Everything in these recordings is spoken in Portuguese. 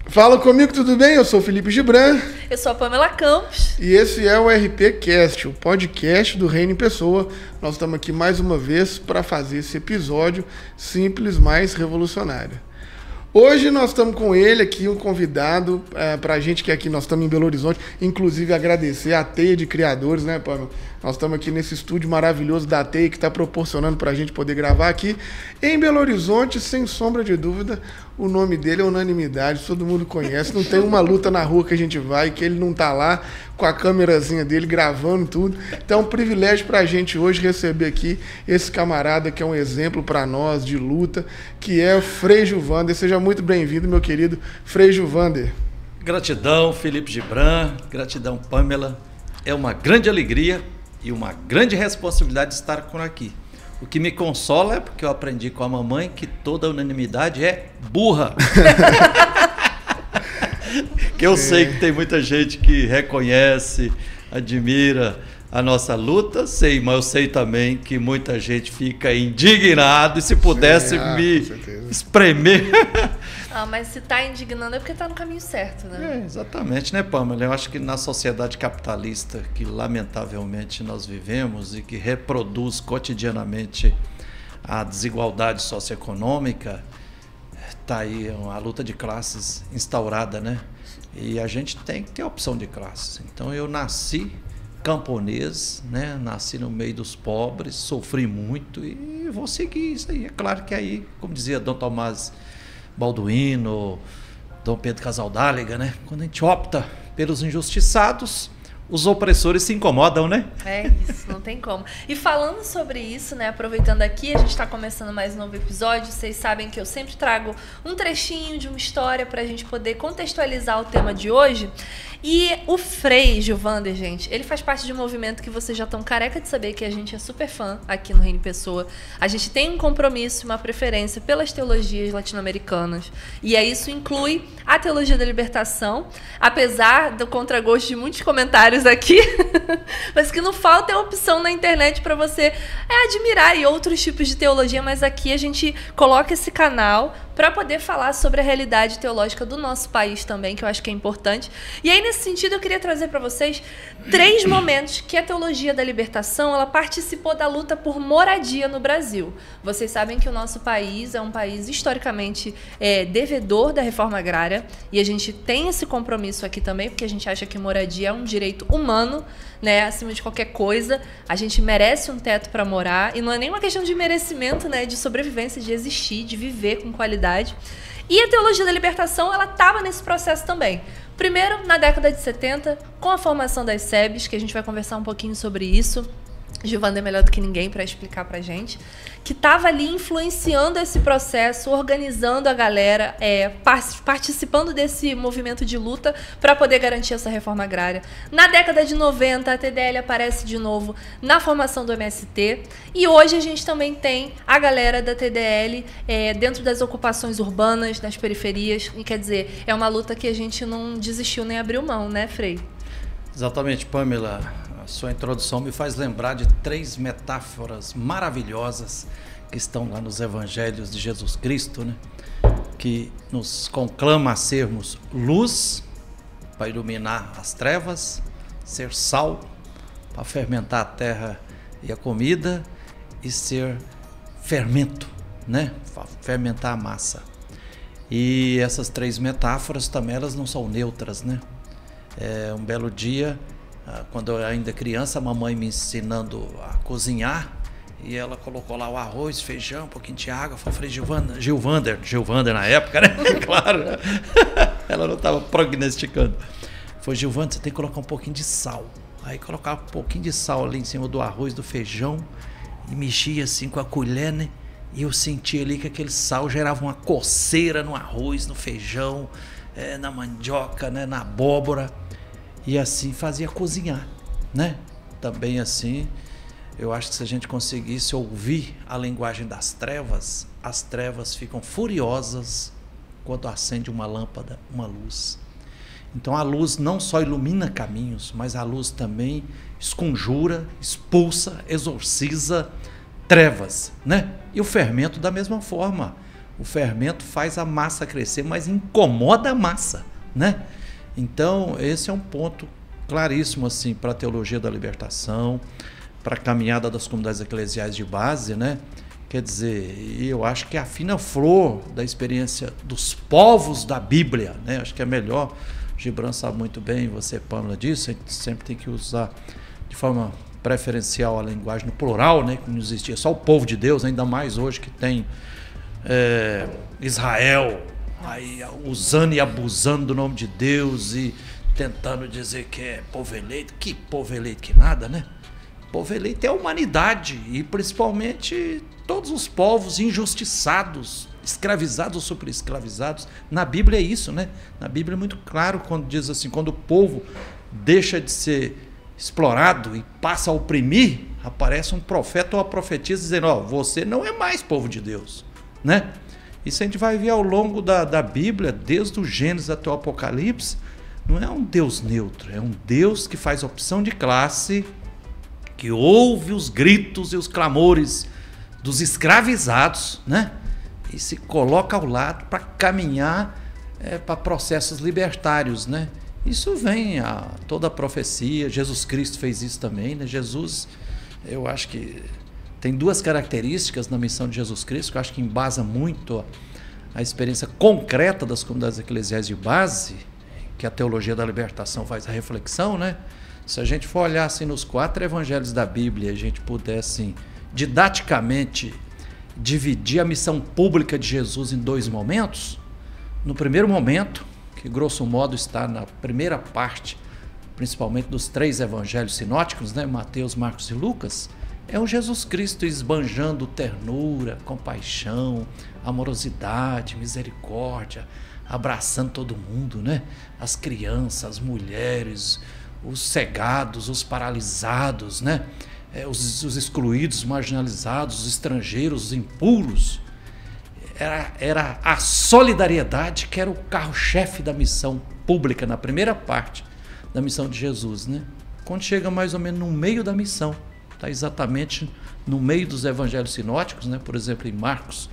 Fala comigo, tudo bem? Eu sou o Felipe Gibran. Eu sou a Pamela Campos. E esse é o RPcast, o podcast do Reino em Pessoa. Nós estamos aqui mais uma vez para fazer esse episódio simples, mais revolucionário. Hoje nós estamos com ele aqui, um convidado para a gente que aqui nós estamos em Belo Horizonte, inclusive agradecer a Teia de Criadores, né, Pamela? Nós estamos aqui nesse estúdio maravilhoso da Teia que está proporcionando para a gente poder gravar aqui em Belo Horizonte, sem sombra de dúvida. O nome dele é unanimidade, todo mundo conhece. Não tem uma luta na rua que a gente vai que ele não tá lá com a câmerazinha dele gravando tudo. Então é um privilégio para a gente hoje receber aqui esse camarada que é um exemplo para nós de luta, que é o Frei Gilvander. Seja muito bem-vindo, meu querido Frei Gilvander. Gratidão, Felipe Gibran. Gratidão, Pamela. É uma grande alegria e uma grande responsabilidade estar por aqui. O que me consola é porque eu aprendi com a mamãe que toda unanimidade é burra. Que eu sei que tem muita gente que reconhece, admira a nossa luta, sei, mas eu sei também que muita gente fica indignado e se pudesse me espremer. Mas se está indignando é porque está no caminho certo, né? Exatamente, né, Pamela? Eu acho que na sociedade capitalista que lamentavelmente nós vivemos e que reproduz cotidianamente a desigualdade socioeconômica, está aí a luta de classes instaurada, né? E a gente tem que ter a opção de classes. Então eu nasci camponês, né? Nasci no meio dos pobres, sofri muito e vou seguir isso aí. É claro que aí, como dizia Dom Tomás Balduino, Dom Pedro Casaldáliga, né? Quando a gente opta pelos injustiçados, os opressores se incomodam, né? É isso, não tem como. E falando sobre isso, né? Aproveitando aqui, a gente está começando mais um novo episódio. Vocês sabem que eu sempre trago um trechinho de uma história para a gente poder contextualizar o tema de hoje. E o Frei Gilvander, gente, ele faz parte de um movimento que vocês já estão careca de saber que a gente é super fã aqui no Reino Pessoa. A gente tem um compromisso, uma preferência pelas teologias latino-americanas. E isso inclui a teologia da libertação, apesar do contragosto de muitos comentários aqui, mas que não falta é opção na internet para você admirar e outros tipos de teologia, mas aqui a gente coloca esse canal para poder falar sobre a realidade teológica do nosso país também, que eu acho que é importante. E aí, nesse sentido, eu queria trazer para vocês 3 momentos que a teologia da libertação ela participou da luta por moradia no Brasil. Vocês sabem que o nosso país é um país historicamente devedor da reforma agrária, e a gente tem esse compromisso aqui também, porque a gente acha que moradia é um direito humano, né, acima de qualquer coisa. A gente merece um teto para morar, e não é nem uma questão de merecimento, né, de sobrevivência, de existir, de viver com qualidade. E a teologia da libertação, ela estava nesse processo também. Primeiro, na década de 70, com a formação das SEBs, que a gente vai conversar um pouquinho sobre isso. Gilvander é melhor do que ninguém para explicar para a gente, que estava ali influenciando esse processo, organizando a galera, participando desse movimento de luta para poder garantir essa reforma agrária. Na década de 90, a TDL aparece de novo na formação do MST, e hoje a gente também tem a galera da TDL dentro das ocupações urbanas, nas periferias, e quer dizer, é uma luta que a gente não desistiu nem abriu mão, né, Frei? Exatamente, Pamela. Sua introdução me faz lembrar de 3 metáforas maravilhosas que estão lá nos evangelhos de Jesus Cristo, né? Que nos conclama a sermos luz para iluminar as trevas, ser sal para fermentar a terra e a comida, e ser fermento, né? Para fermentar a massa. E essas 3 metáforas também elas não são neutras, né? Um belo dia, quando eu ainda criança, a mamãe me ensinando a cozinhar, e ela colocou lá o arroz, feijão, um pouquinho de água. Eu falei, Gilvander na época, né? Claro, né? Ela não estava prognosticando. Foi, Gilvander, você tem que colocar um pouquinho de sal. Aí colocava um pouquinho de sal ali em cima do arroz, do feijão, e mexia assim com a colher, né? E eu sentia ali que aquele sal gerava uma coceira no arroz, no feijão, na mandioca, né? Na abóbora. E assim fazia cozinhar, né? Também assim, eu acho que se a gente conseguisse ouvir a linguagem das trevas, as trevas ficam furiosas quando acende uma lâmpada, uma luz. Então a luz não só ilumina caminhos, mas a luz também esconjura, expulsa, exorciza trevas, né? E o fermento da mesma forma. O fermento faz a massa crescer, mas incomoda a massa, né? Então, esse é um ponto claríssimo assim, para a teologia da libertação, para a caminhada das comunidades eclesiais de base, né? Quer dizer, eu acho que é a fina flor da experiência dos povos da Bíblia, né? Acho que é melhor, Gibran sabe muito bem, você, Pâmela, disso, a gente sempre tem que usar de forma preferencial a linguagem no plural, né? Que não existia só o povo de Deus, ainda mais hoje que tem Israel, aí usando e abusando do nome de Deus e tentando dizer que é povo eleito. Que povo eleito que nada, né? Povo eleito é a humanidade e principalmente todos os povos injustiçados, escravizados ou superescravizados. Na Bíblia é isso, né? Na Bíblia é muito claro quando diz assim, quando o povo deixa de ser explorado e passa a oprimir, aparece um profeta ou uma profetisa dizendo, ó, você não é mais povo de Deus, né? Isso a gente vai ver ao longo da Bíblia, desde o Gênesis até o Apocalipse. Não é um Deus neutro, é um Deus que faz opção de classe, que ouve os gritos e os clamores dos escravizados, né? E se coloca ao lado para caminhar para processos libertários, né? Isso vem a toda a profecia, Jesus Cristo fez isso também, né? Jesus, eu acho que tem duas características na missão de Jesus Cristo, que eu acho que embasa muito a experiência concreta das comunidades eclesiais de base, que a teologia da libertação faz a reflexão, né? Se a gente for olhar assim nos 4 evangelhos da Bíblia, a gente puder assim, didaticamente dividir a missão pública de Jesus em 2 momentos. No primeiro momento, que grosso modo está na primeira parte, principalmente dos 3 evangelhos sinóticos, né? Mateus, Marcos e Lucas, é o Jesus Cristo esbanjando ternura, compaixão, amorosidade, misericórdia, abraçando todo mundo, né? As crianças, as mulheres, os cegados, os paralisados, né? Os excluídos, os marginalizados, os estrangeiros, os impuros. Era a solidariedade que era o carro-chefe da missão pública, na primeira parte da missão de Jesus, né? Quando chega mais ou menos no meio da missão, está exatamente no meio dos evangelhos sinóticos, né? Por exemplo, em Marcos,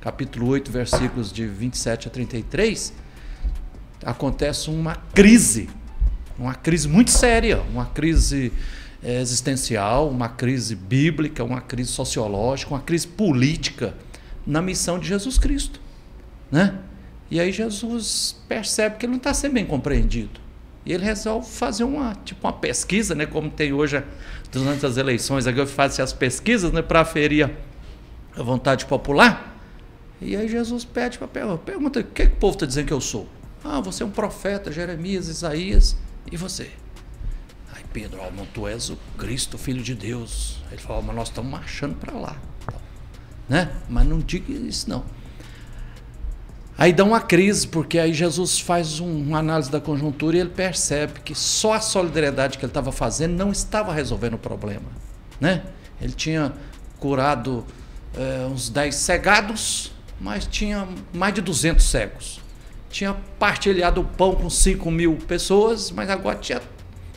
capítulo 8, versículos de 27 a 33, acontece uma crise muito séria, uma crise existencial, uma crise bíblica, uma crise sociológica, uma crise política na missão de Jesus Cristo, né? E aí Jesus percebe que ele não está sendo bem compreendido. E ele resolve fazer uma pesquisa, né? Como tem hoje durante as eleições, agora fazem as pesquisas, né? Para aferir a vontade popular. E aí Jesus pede para pergunta, o que o povo está dizendo que eu sou? Ah, você é um profeta, Jeremias, Isaías, e você? Aí Pedro, tu és o Cristo, Filho de Deus. Ele fala, mas nós estamos marchando para lá, né? Mas não diga isso não. Aí dá uma crise, porque aí Jesus faz uma análise da conjuntura e ele percebe que só a solidariedade que ele estava fazendo não estava resolvendo o problema, né? Ele tinha curado uns 10 cegados, mas tinha mais de 200 cegos. Tinha partilhado o pão com 5.000 pessoas, mas agora tinha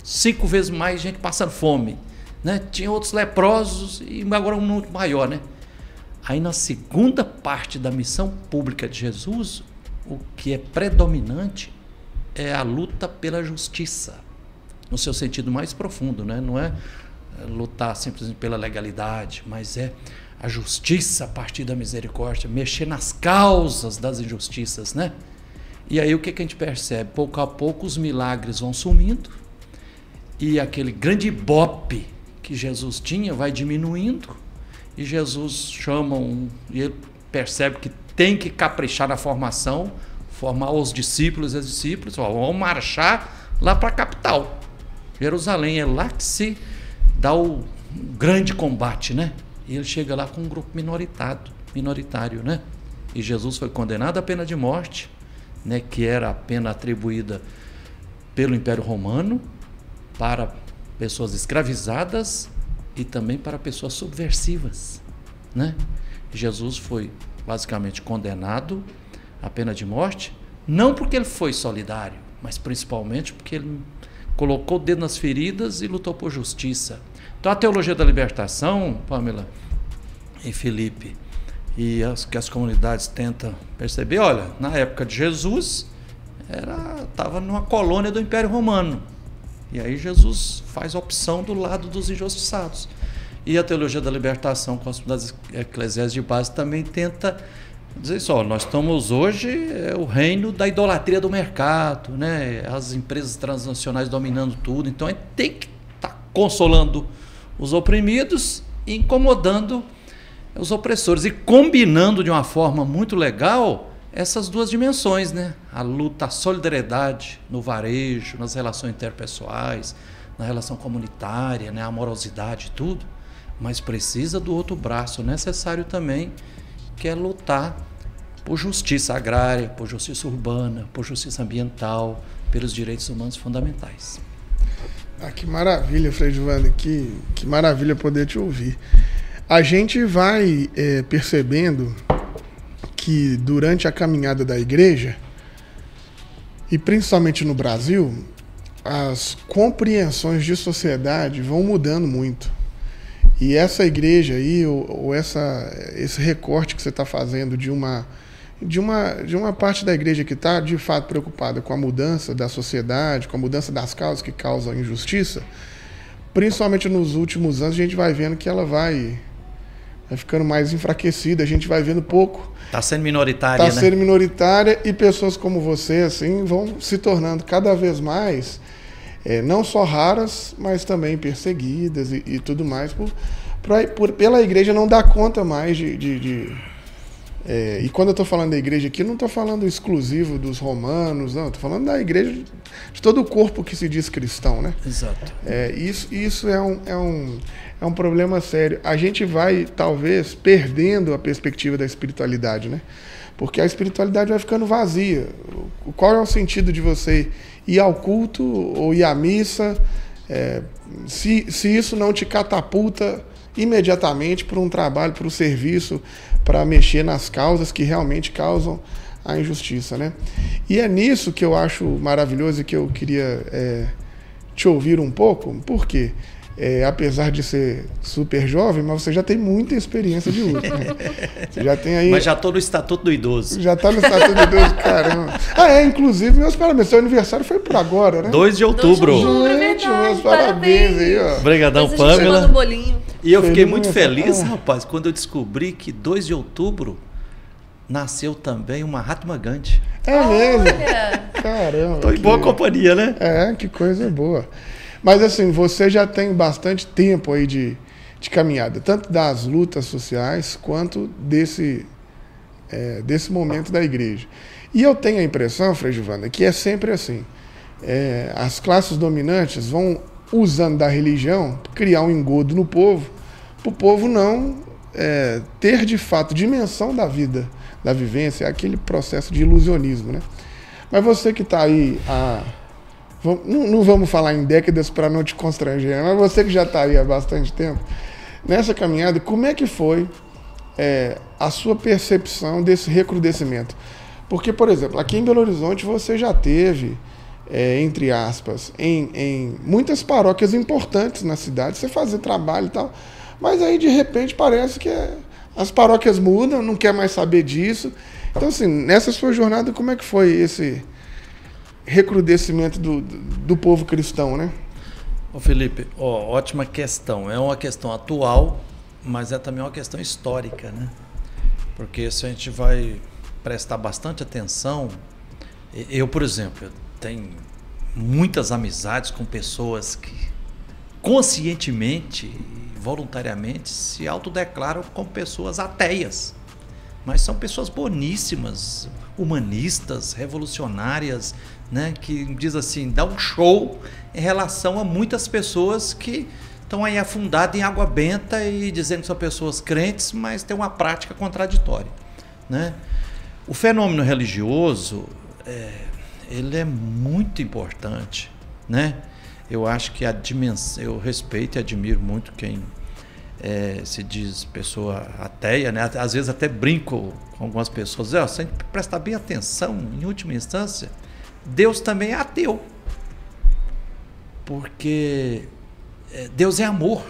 5 vezes mais gente passando fome, né? Tinha outros leprosos e agora um número maior, né? Aí na segunda parte da missão pública de Jesus, o que é predominante é a luta pela justiça, no seu sentido mais profundo, né? Não é lutar simplesmente pela legalidade, mas é a justiça a partir da misericórdia, mexer nas causas das injustiças, né? E aí o que a gente percebe? Pouco a pouco os milagres vão sumindo e aquele grande ibope que Jesus tinha vai diminuindo. E Jesus chama e ele percebe que tem que caprichar na formação, formar os discípulos e as discípulas, vão marchar lá para a capital, Jerusalém, é lá que se dá o grande combate, né? E ele chega lá com um grupo minoritário, né? E Jesus foi condenado à pena de morte, né? Que era a pena atribuída pelo Império Romano para pessoas escravizadas e também para pessoas subversivas, né? Jesus foi basicamente condenado à pena de morte, não porque ele foi solidário, mas principalmente porque ele colocou o dedo nas feridas e lutou por justiça. Então a teologia da libertação, Pâmela e Felipe, e que as comunidades tentam perceber. Olha, na época de Jesus, estava numa colônia do Império Romano. E aí Jesus faz opção do lado dos injustiçados. E a teologia da libertação com as comunidades eclesiais de base também tenta dizer isso. Nós estamos hoje o reino da idolatria do mercado, né? As empresas transnacionais dominando tudo. Então a gente tem que estar consolando os oprimidos e incomodando os opressores. E combinando de uma forma muito legal essas duas dimensões, né? A luta, a solidariedade no varejo, nas relações interpessoais, na relação comunitária, né? A amorosidade, tudo. Mas precisa do outro braço necessário também, que é lutar por justiça agrária, por justiça urbana, por justiça ambiental, pelos direitos humanos fundamentais. Que maravilha, Frei Giovanni, que maravilha poder te ouvir. A gente vai percebendo que durante a caminhada da igreja, e principalmente no Brasil, as compreensões de sociedade vão mudando muito. E essa igreja aí, ou esse recorte que você está fazendo de uma parte da igreja que está, de fato, preocupada com a mudança da sociedade, com a mudança das causas que causam injustiça, principalmente nos últimos anos, a gente vai vendo que ela vai ficando mais enfraquecida, a gente vai vendo pouco. Está sendo minoritária, né? Está sendo minoritária, e pessoas como você, assim, vão se tornando cada vez mais, não só raras, mas também perseguidas e tudo mais, pela igreja não dar conta mais e quando eu estou falando da igreja aqui, não estou falando exclusivo dos romanos, não, estou falando da igreja, de todo o corpo que se diz cristão, né? Exato. Isso é um problema sério. A gente vai, talvez, perdendo a perspectiva da espiritualidade, né? Porque a espiritualidade vai ficando vazia. Qual é o sentido de você ir ao culto ou ir à missa, se isso não te catapulta imediatamente para um trabalho, para um serviço, para mexer nas causas que realmente causam a injustiça, né? E é nisso que eu acho maravilhoso e que eu queria te ouvir um pouco. Por quê? Apesar de ser super jovem, mas você já tem muita experiência de luta, né? Você já tem aí... Mas já estou no Estatuto do Idoso. Já está no Estatuto do Idoso, caramba. Inclusive, meus parabéns. Seu aniversário foi por agora, né? 2 de outubro. Gente, meus parabéns aí, ó. Obrigadão, Pamela. Bolinho. E eu fiquei muito feliz, rapaz, quando eu descobri que 2 de outubro nasceu também o Mahatma Gandhi. É mesmo? Caramba. Estou em boa companhia, né? Que coisa boa. Mas assim, você já tem bastante tempo aí de caminhada, tanto das lutas sociais quanto desse momento da igreja. E eu tenho a impressão, Frei Giovanni, que é sempre assim. As classes dominantes vão usando da religião, criar um engodo no povo, para o povo não ter de fato dimensão da vida, da vivência, aquele processo de ilusionismo, né? Mas você que está aí não vamos falar em décadas para não te constranger, mas você que já está aí há bastante tempo, nessa caminhada, como é que foi a sua percepção desse recrudescimento? Porque, por exemplo, aqui em Belo Horizonte você já teve, entre aspas, em muitas paróquias importantes na cidade, você fazer trabalho e tal, mas aí de repente parece que as paróquias mudam, não quer mais saber disso. Então, assim, nessa sua jornada, como é que foi esse recrudescimento do povo cristão, né? Ô Felipe, ótima questão. É uma questão atual, mas é também uma questão histórica, né? Porque se a gente vai prestar bastante atenção, eu, por exemplo, tenho muitas amizades com pessoas que conscientemente e voluntariamente se autodeclaram como pessoas ateias, mas são pessoas boníssimas, humanistas, revolucionárias, né, que diz assim, dá um show em relação a muitas pessoas que estão aí afundadas em água benta e dizendo que são pessoas crentes, mas tem uma prática contraditória, né? O fenômeno religioso, ele é muito importante, né? Eu acho que a dimensão, eu respeito e admiro muito quem se diz pessoa ateia, né? Às vezes até brinco com algumas pessoas, se a gente prestar bem atenção, em última instância, Deus também é ateu, porque Deus é amor.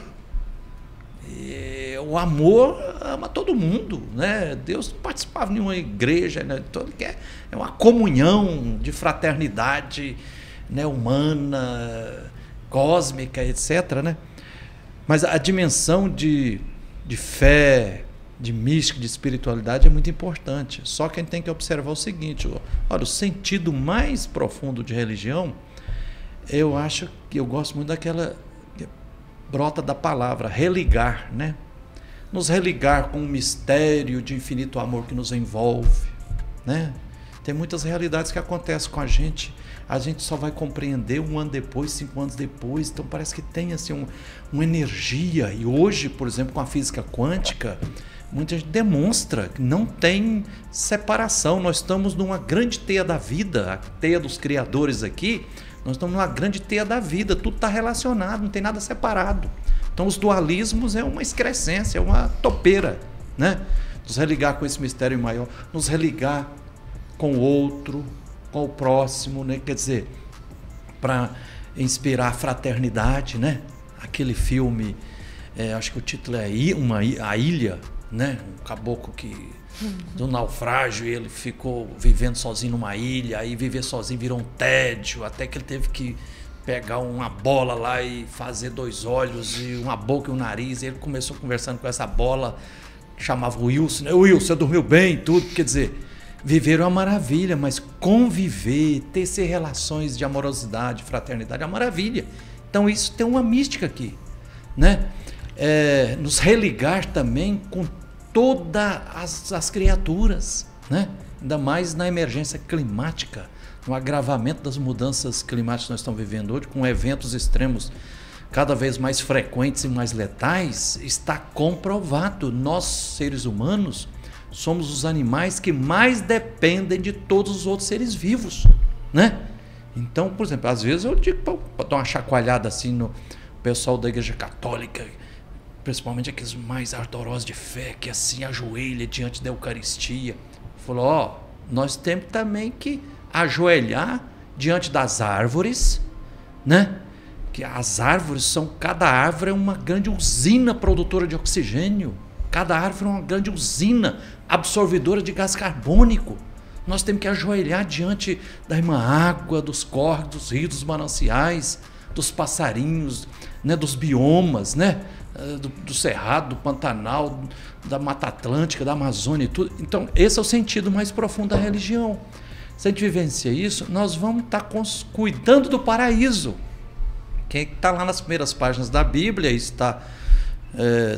E o amor ama todo mundo, né? Deus não participava de nenhuma igreja, né? Então, ele quer uma comunhão de fraternidade, né? Humana, cósmica, etc., né? Mas a dimensão de fé, de mística, de espiritualidade é muito importante. Só que a gente tem que observar o seguinte, olha, o sentido mais profundo de religião, eu acho que eu gosto muito daquela que brota da palavra, religar, né? Nos religar com o mistério de infinito amor que nos envolve, né? Tem muitas realidades que acontecem com a gente só vai compreender 1 ano depois, 5 anos depois, então parece que tem assim uma energia, e hoje, por exemplo, com a física quântica, muita gente demonstra que não tem separação, nós estamos numa grande teia da vida, a teia dos criadores aqui, nós estamos numa grande teia da vida, tudo está relacionado, não tem nada separado. Então os dualismos é uma excrescência, é uma topeira, né? Nos religar com esse mistério maior, nos religar com o outro, com o próximo, né? Quer dizer, para inspirar a fraternidade, né? Aquele filme, acho que o título é A Ilha, né? Um caboclo do naufrágio, ele ficou vivendo sozinho numa ilha, aí viver sozinho virou um tédio, até que ele teve que pegar uma bola lá e fazer 2 olhos e uma boca e um nariz, e ele começou conversando com essa bola, chamava o Wilson, né? Wilson, você dormiu bem, tudo, quer dizer, viver é uma maravilha, mas conviver, tecer relações de amorosidade, fraternidade é uma maravilha. Então isso tem uma mística aqui, né? Nos religar também com todas as criaturas, né? Ainda mais na emergência climática, no agravamento das mudanças climáticas que nós estamos vivendo hoje, com eventos extremos cada vez mais frequentes e mais letais, está comprovado. Nós, seres humanos, somos os animais que mais dependem de todos os outros seres vivos, né? Então, por exemplo, às vezes eu digo para dar uma chacoalhada assim no pessoal da Igreja Católica, principalmente aqueles mais ardorosos de fé, que assim ajoelha diante da Eucaristia. Falou, nós temos também que ajoelhar diante das árvores, né? Que as árvores cada árvore é uma grande usina produtora de oxigênio. Cada árvore é uma grande usina absorvedora de gás carbônico. Nós temos que ajoelhar diante da irmã água, dos córregos, dos rios, dos mananciais, dos passarinhos, né, dos biomas, né, do Cerrado, do Pantanal, da Mata Atlântica, da Amazônia e tudo. Então, esse é o sentido mais profundo da religião. Se a gente vivencia isso, nós vamos estar cuidando do paraíso. Quem está lá nas primeiras páginas da Bíblia, está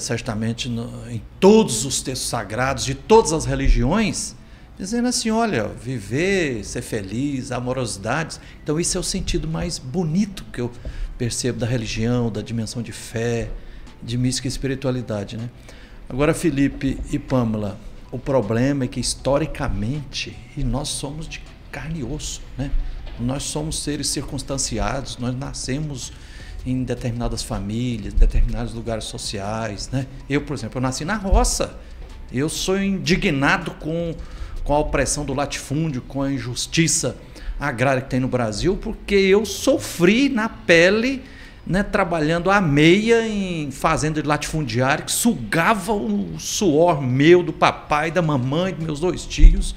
certamente em todos os textos sagrados de todas as religiões, dizendo assim, olha, viver, ser feliz, amorosidades. Então isso é o sentido mais bonito que eu percebo da religião, da dimensão de fé, de mística e espiritualidade, né? Agora, Felipe e Pâmela, o problema é que historicamente, e nós somos de carne e osso, né? Nós somos seres circunstanciados, nós nascemos em determinadas famílias, em determinados lugares sociais, né? Eu, por exemplo, eu nasci na roça. Eu sou indignado com a opressão do latifúndio, com a injustiça agrária que tem no Brasil, porque eu sofri na pele, né, trabalhando à meia em fazenda de latifundiário, que sugava o suor meu, do papai, da mamãe, dos meus 2 tios,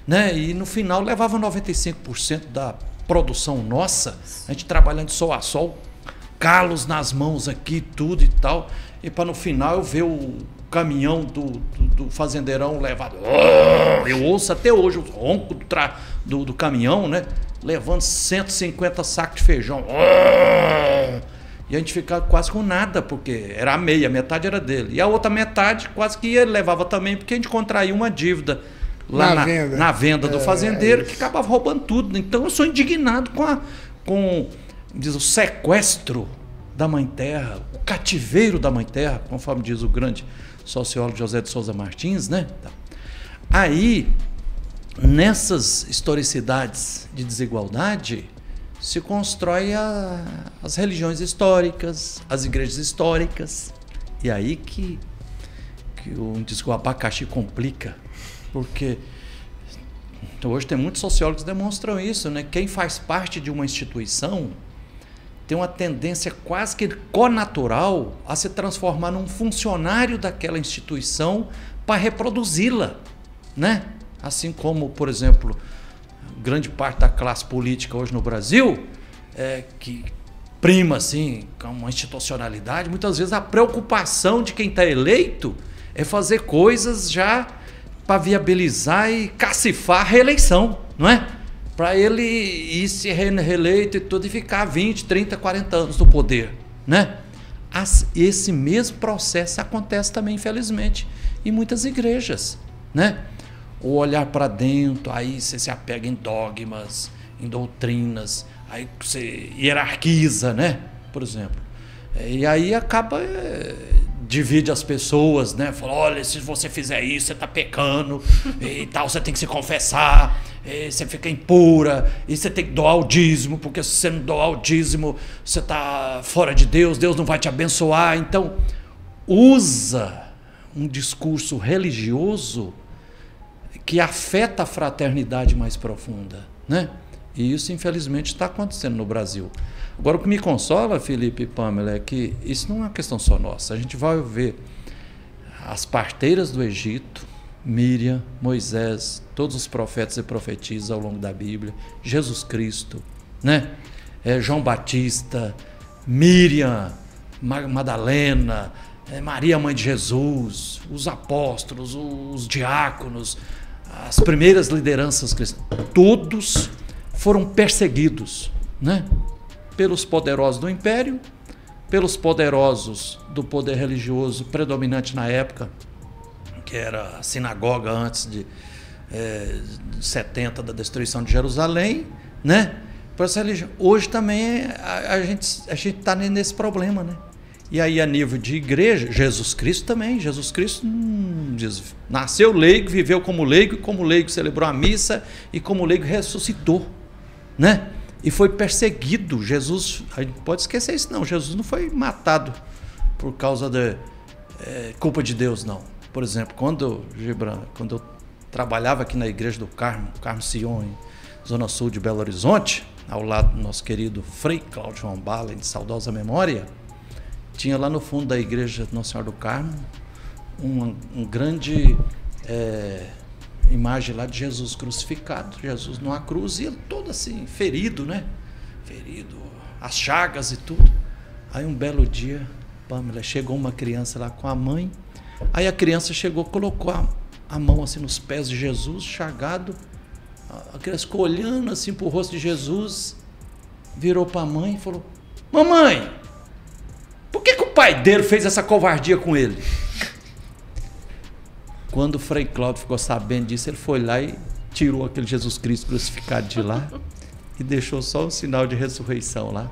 né? E no final levava 95% da produção nossa, a gente trabalhando de sol a sol, calos nas mãos aqui, tudo e tal, e para no final eu ver o caminhão do fazendeirão levado, eu ouço até hoje o ronco do caminhão, né, levando 150 sacos de feijão, e a gente ficava quase com nada, porque era a meia, metade era dele, e a outra metade quase que ele levava também, porque a gente contraía uma dívida lá na venda do fazendeiro, que acabava roubando tudo. Então eu sou indignado com diz, o sequestro da Mãe Terra, o cativeiro da Mãe Terra, conforme diz o grande sociólogo José de Souza Martins, né? Aí, nessas historicidades de desigualdade, se constrói as religiões históricas, as igrejas históricas, e aí que o abacaxi complica, porque hoje tem muitos sociólogos que demonstram isso, né? Quem faz parte de uma instituição tem uma tendência quase que connatural a se transformar num funcionário daquela instituição para reproduzi-la, né? Assim como, por exemplo, grande parte da classe política hoje no Brasil, que prima assim, com uma institucionalidade, muitas vezes a preocupação de quem está eleito é fazer coisas já para viabilizar e cacifar a reeleição, não é? Para ele ir se reeleito e tudo e ficar 20, 30, 40 anos no poder, né? Esse mesmo processo acontece também, infelizmente, em muitas igrejas, né? O olhar para dentro, aí você se apega em dogmas, em doutrinas, aí você hierarquiza, né? Por exemplo. E aí acaba, divide as pessoas, né? Fala, olha, se você fizer isso, você está pecando e tal, você tem que se confessar, você fica impura, e você tem que doar o dízimo, porque se você não doar o dízimo, você está fora de Deus, Deus não vai te abençoar. Então, usa um discurso religioso que afeta a fraternidade mais profunda, né? E isso, infelizmente, está acontecendo no Brasil. Agora, o que me consola, Felipe e Pamela, é que isso não é uma questão só nossa. A gente vai ver as parteiras do Egito, Miriam, Moisés, todos os profetas e profetisas ao longo da Bíblia, Jesus Cristo, né? João Batista, Miriam, Madalena, Maria, mãe de Jesus, os apóstolos, os diáconos, as primeiras lideranças cristãs, todos foram perseguidos, né? Pelos poderosos do império, pelos poderosos do poder religioso predominante na época, que era a sinagoga antes de 70, da destruição de Jerusalém, né? Por essa religião. Hoje também a gente está nesse problema, né? E aí, a nível de igreja, Jesus Cristo também. Jesus Cristo nasceu leigo, viveu como leigo celebrou a missa e como leigo ressuscitou, né? E foi perseguido. Jesus, a gente pode esquecer isso, não. Jesus não foi matado por causa da culpa de Deus, não. Por exemplo, quando eu trabalhava aqui na igreja do Carmo Sion, em Zona Sul de Belo Horizonte, ao lado do nosso querido Frei Cláudio João Bala, de saudosa memória, tinha lá no fundo da igreja Nossa Senhora do Carmo um grande imagem lá de Jesus crucificado, Jesus numa cruz, e ele todo assim, ferido, né? Ferido, as chagas e tudo. Aí um belo dia, Pamela, chegou uma criança lá com a mãe, aí a criança chegou, colocou a mão assim nos pés de Jesus, chagado, a criança ficou olhando assim pro rosto de Jesus, virou para a mãe e falou, mamãe, por que o pai dele fez essa covardia com ele? Quando o Frei Cláudio ficou sabendo disso, ele foi lá e tirou aquele Jesus Cristo crucificado de lá e deixou só o sinal de ressurreição lá.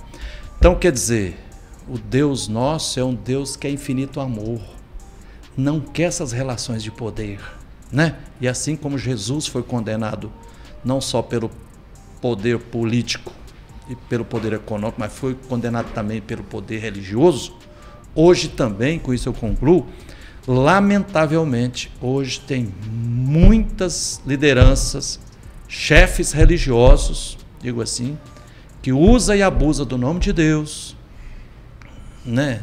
Então, quer dizer, o Deus nosso é um Deus que é infinito amor, não quer essas relações de poder, né? E assim como Jesus foi condenado não só pelo poder político e pelo poder econômico, mas foi condenado também pelo poder religioso, hoje também, com isso eu concluo, lamentavelmente, hoje tem muitas lideranças, chefes religiosos, digo assim, que usa e abusa do nome de Deus, né?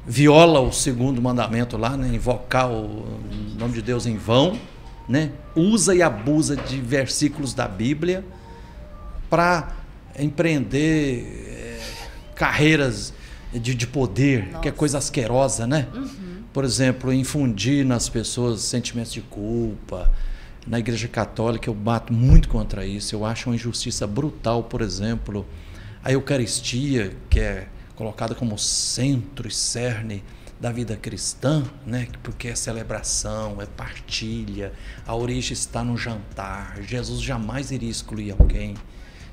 Viola o segundo mandamento lá, né? Invocar o nome de Deus em vão, né? Usa e abusa de versículos da Bíblia para empreender carreiras de poder. Nossa. Que é coisa asquerosa, né? Uhum. Por exemplo, infundir nas pessoas sentimentos de culpa. Na Igreja Católica eu bato muito contra isso. Eu acho uma injustiça brutal, por exemplo, a Eucaristia, que é colocada como centro e cerne da vida cristã, né? Porque é celebração, é partilha, a origem está no jantar. Jesus jamais iria excluir alguém.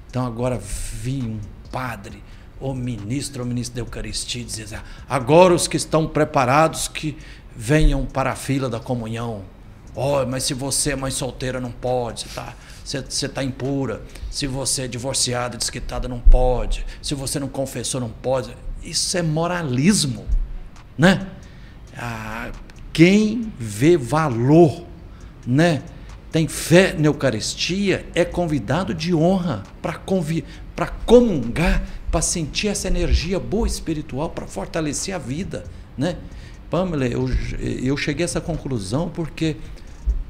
Então agora vi um padre ou ministro da Eucaristia dizer, agora os que estão preparados que venham para a fila da comunhão. Oh, mas se você é mãe solteira não pode, você está impura. Se você é divorciada, desquitada, não pode. Se você não confessou, não pode. Isso é moralismo, né? Quem vê valor, né, tem fé na Eucaristia, é convidado de honra para comungar, para sentir essa energia boa espiritual, para fortalecer a vida, né? Pamela, eu cheguei a essa conclusão porque,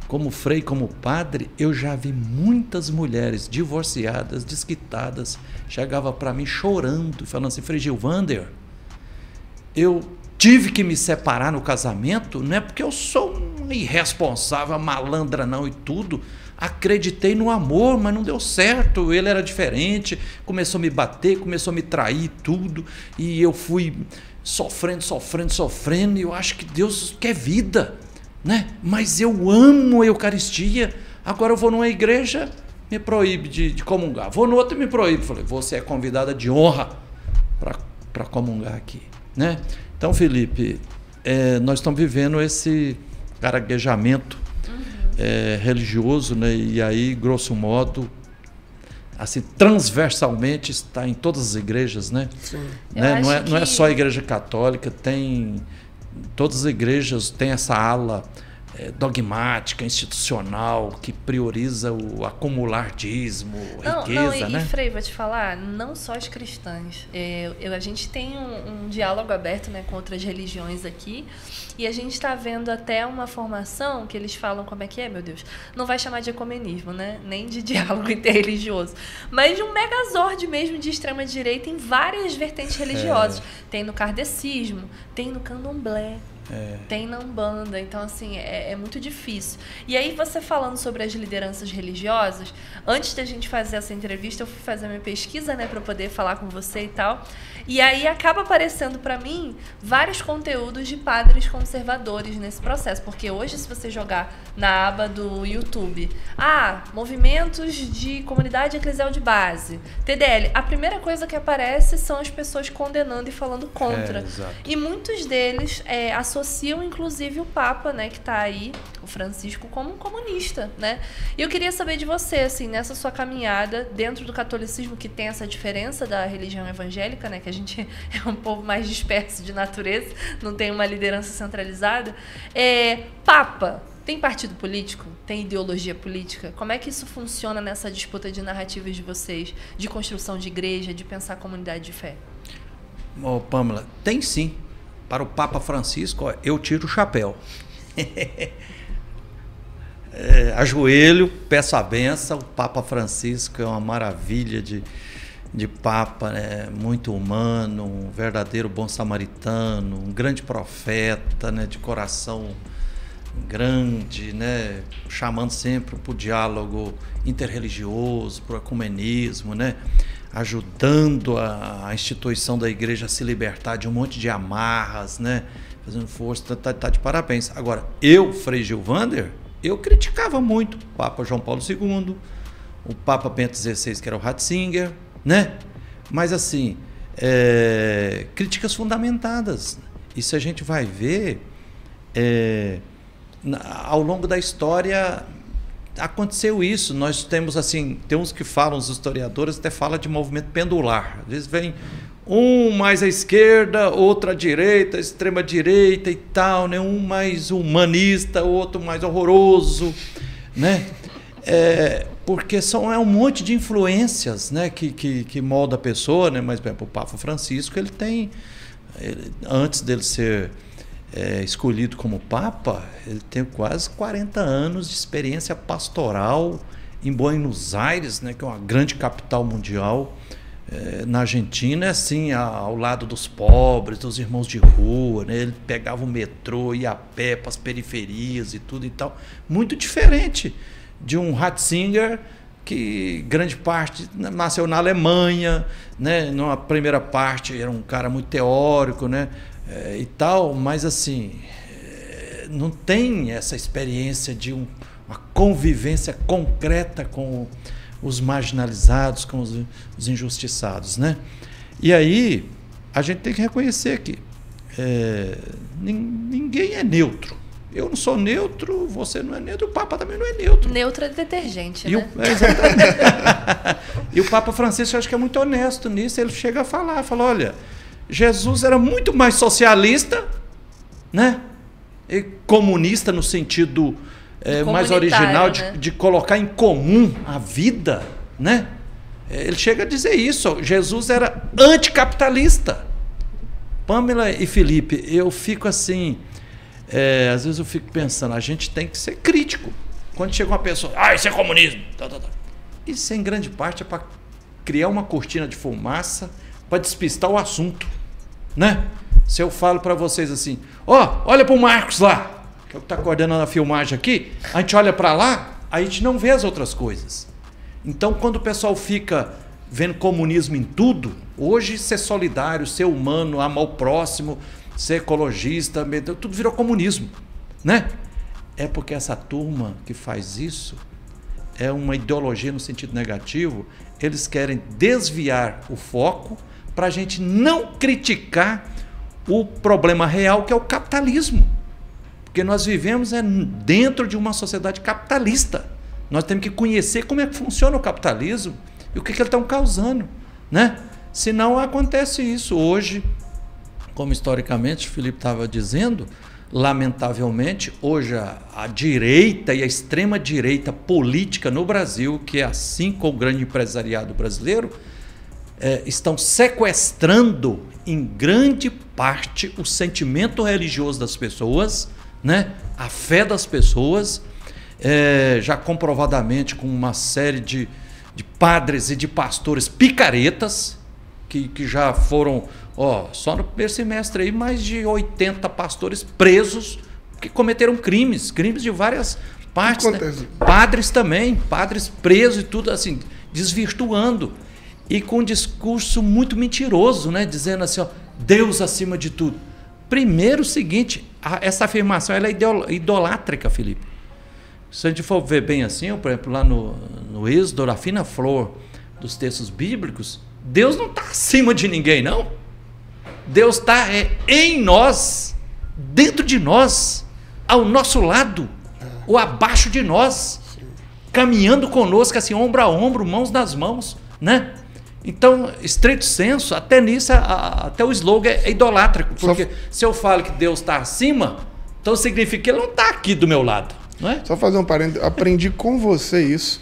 como frei, como padre, eu já vi muitas mulheres divorciadas, desquitadas, chegava para mim chorando, falando assim: Frei Gilvander, eu tive que me separar no casamento, não é porque eu sou uma irresponsável, malandra não e tudo, acreditei no amor, mas não deu certo, ele era diferente, começou a me bater, começou a me trair tudo, e eu fui sofrendo, e eu acho que Deus quer vida, né? Mas eu amo a Eucaristia, agora eu vou numa igreja, me proíbe de comungar, vou no outro e me proíbe. Falei: você é convidada de honra para comungar aqui, né? Então, Felipe, nós estamos vivendo esse caranguejamento religioso, né? E aí, grosso modo, assim, transversalmente está em todas as igrejas, né? Sim. Né? Não é só a igreja católica, todas as igrejas têm essa ala dogmática, institucional, que prioriza o acumular dízimo, riqueza, né? E Frei, vou te falar, não só as cristãs. A gente tem um diálogo aberto, né, com outras religiões aqui, e a gente está vendo até uma formação que eles falam, como é que é, meu Deus? Não vai chamar de ecumenismo, né? Nem de diálogo interreligioso, mas de um megazord mesmo de extrema-direita em várias vertentes religiosas. Tem no kardecismo, tem no candomblé, tem na Umbanda. Então, assim, é muito difícil. E aí, você falando sobre as lideranças religiosas, antes da gente fazer essa entrevista, eu fui fazer a minha pesquisa, né, para poder falar com você e tal. E aí acaba aparecendo para mim vários conteúdos de padres conservadores nesse processo, porque hoje, se você jogar na aba do YouTube, movimentos de comunidade eclesial de base, TDL, a primeira coisa que aparece são as pessoas condenando e falando contra. E muitos deles associam, inclusive, o Papa, né, que está aí, o Francisco, como um comunista, né? E eu queria saber de você, assim, nessa sua caminhada dentro do catolicismo, que tem essa diferença da religião evangélica, né, que a gente é um povo mais disperso de natureza, não tem uma liderança centralizada. Papa, tem partido político? Tem ideologia política? Como é que isso funciona nessa disputa de narrativas de vocês, de construção de igreja, de pensar a comunidade de fé? Pamela, tem sim. Para o Papa Francisco, eu tiro o chapéu. Ajoelho, peço a benção. O Papa Francisco é uma maravilha de Papa, né? Muito humano, um verdadeiro bom samaritano, um grande profeta, né? De coração grande, né? Chamando sempre para o diálogo interreligioso, para o ecumenismo, né? Ajudando a instituição da igreja a se libertar de um monte de amarras, né? Fazendo força, tá de parabéns. Agora, Frei Gilvander, eu criticava muito o Papa João Paulo II, o Papa Bento XVI, que era o Ratzinger, né? Mas, assim, críticas fundamentadas. Isso a gente vai ver ao longo da história. Aconteceu isso. Nós temos, assim, tem uns que falam, os historiadores até falam de movimento pendular. Às vezes vem um mais à esquerda, outro à direita, extrema direita e tal, né? Um mais humanista, outro mais horroroso, né? Porque um monte de influências, né, que molda a pessoa, né? Mas, por exemplo, o Papa Francisco, antes dele ser escolhido como Papa, ele tem quase 40 anos de experiência pastoral em Buenos Aires, né, que é uma grande capital mundial. Na Argentina, assim, ao lado dos pobres, dos irmãos de rua, né? Ele pegava o metrô, ia a pé para as periferias e tudo e tal. Muito diferente de um Ratzinger, que grande parte nasceu na Alemanha, né? Numa primeira parte era um cara muito teórico, né? E tal, mas assim, não tem essa experiência de uma convivência concreta com os marginalizados, com os injustiçados, né? E aí a gente tem que reconhecer que ninguém é neutro. Eu não sou neutro, você não é neutro, o Papa também não é neutro. Neutro é detergente, né? E o Papa Francisco, eu acho que é muito honesto nisso. Ele chega a falar, olha, Jesus era muito mais socialista, né? E comunista no sentido mais original, né? de colocar em comum a vida, né? Ele chega a dizer isso. Jesus era anticapitalista. Pamela e Felipe, eu fico assim, às vezes eu fico pensando, a gente tem que ser crítico. Quando chega uma pessoa, isso é comunismo. Isso em grande parte é para criar uma cortina de fumaça, para despistar o assunto, né? Se eu falo para vocês assim, olha para o Marcos lá, que é o que está coordenando a filmagem aqui, a gente olha para lá, a gente não vê as outras coisas. Então, quando o pessoal fica vendo comunismo em tudo, hoje ser solidário, ser humano, amar o próximo, ser ecologista, tudo virou comunismo, né? É porque essa turma que faz isso é uma ideologia no sentido negativo. Eles querem desviar o foco para a gente não criticar o problema real, que é o capitalismo. Porque nós vivemos dentro de uma sociedade capitalista. Nós temos que conhecer como é que funciona o capitalismo e o que eles estão causando, né? Senão acontece isso. Hoje, como historicamente o Felipe estava dizendo, lamentavelmente, hoje a direita e a extrema-direita política no Brasil, que é assim com o grande empresariado brasileiro, estão sequestrando em grande parte o sentimento religioso das pessoas, né? A fé das pessoas, já comprovadamente com uma série de padres e de pastores picaretas, que já foram, só no primeiro semestre aí, mais de 80 pastores presos que cometeram crimes de várias partes, né? Padres também, padres presos e tudo assim, desvirtuando, e com um discurso muito mentiroso, né? Dizendo assim, Deus acima de tudo. Primeiro o seguinte, essa afirmação ela é idolátrica, Felipe. Se a gente for ver bem assim, por exemplo, lá no Êxodo, a fina flor dos textos bíblicos, Deus não está acima de ninguém, não. Deus está em nós, dentro de nós, ao nosso lado, ou abaixo de nós, caminhando conosco, assim, ombro a ombro, mãos nas mãos, né? Então, estreito senso, até nisso, até o slogan é idolátrico, porque se eu falo que Deus está acima, então significa que Ele não está aqui do meu lado, não é? Só fazer um parênteses, aprendi com você isso,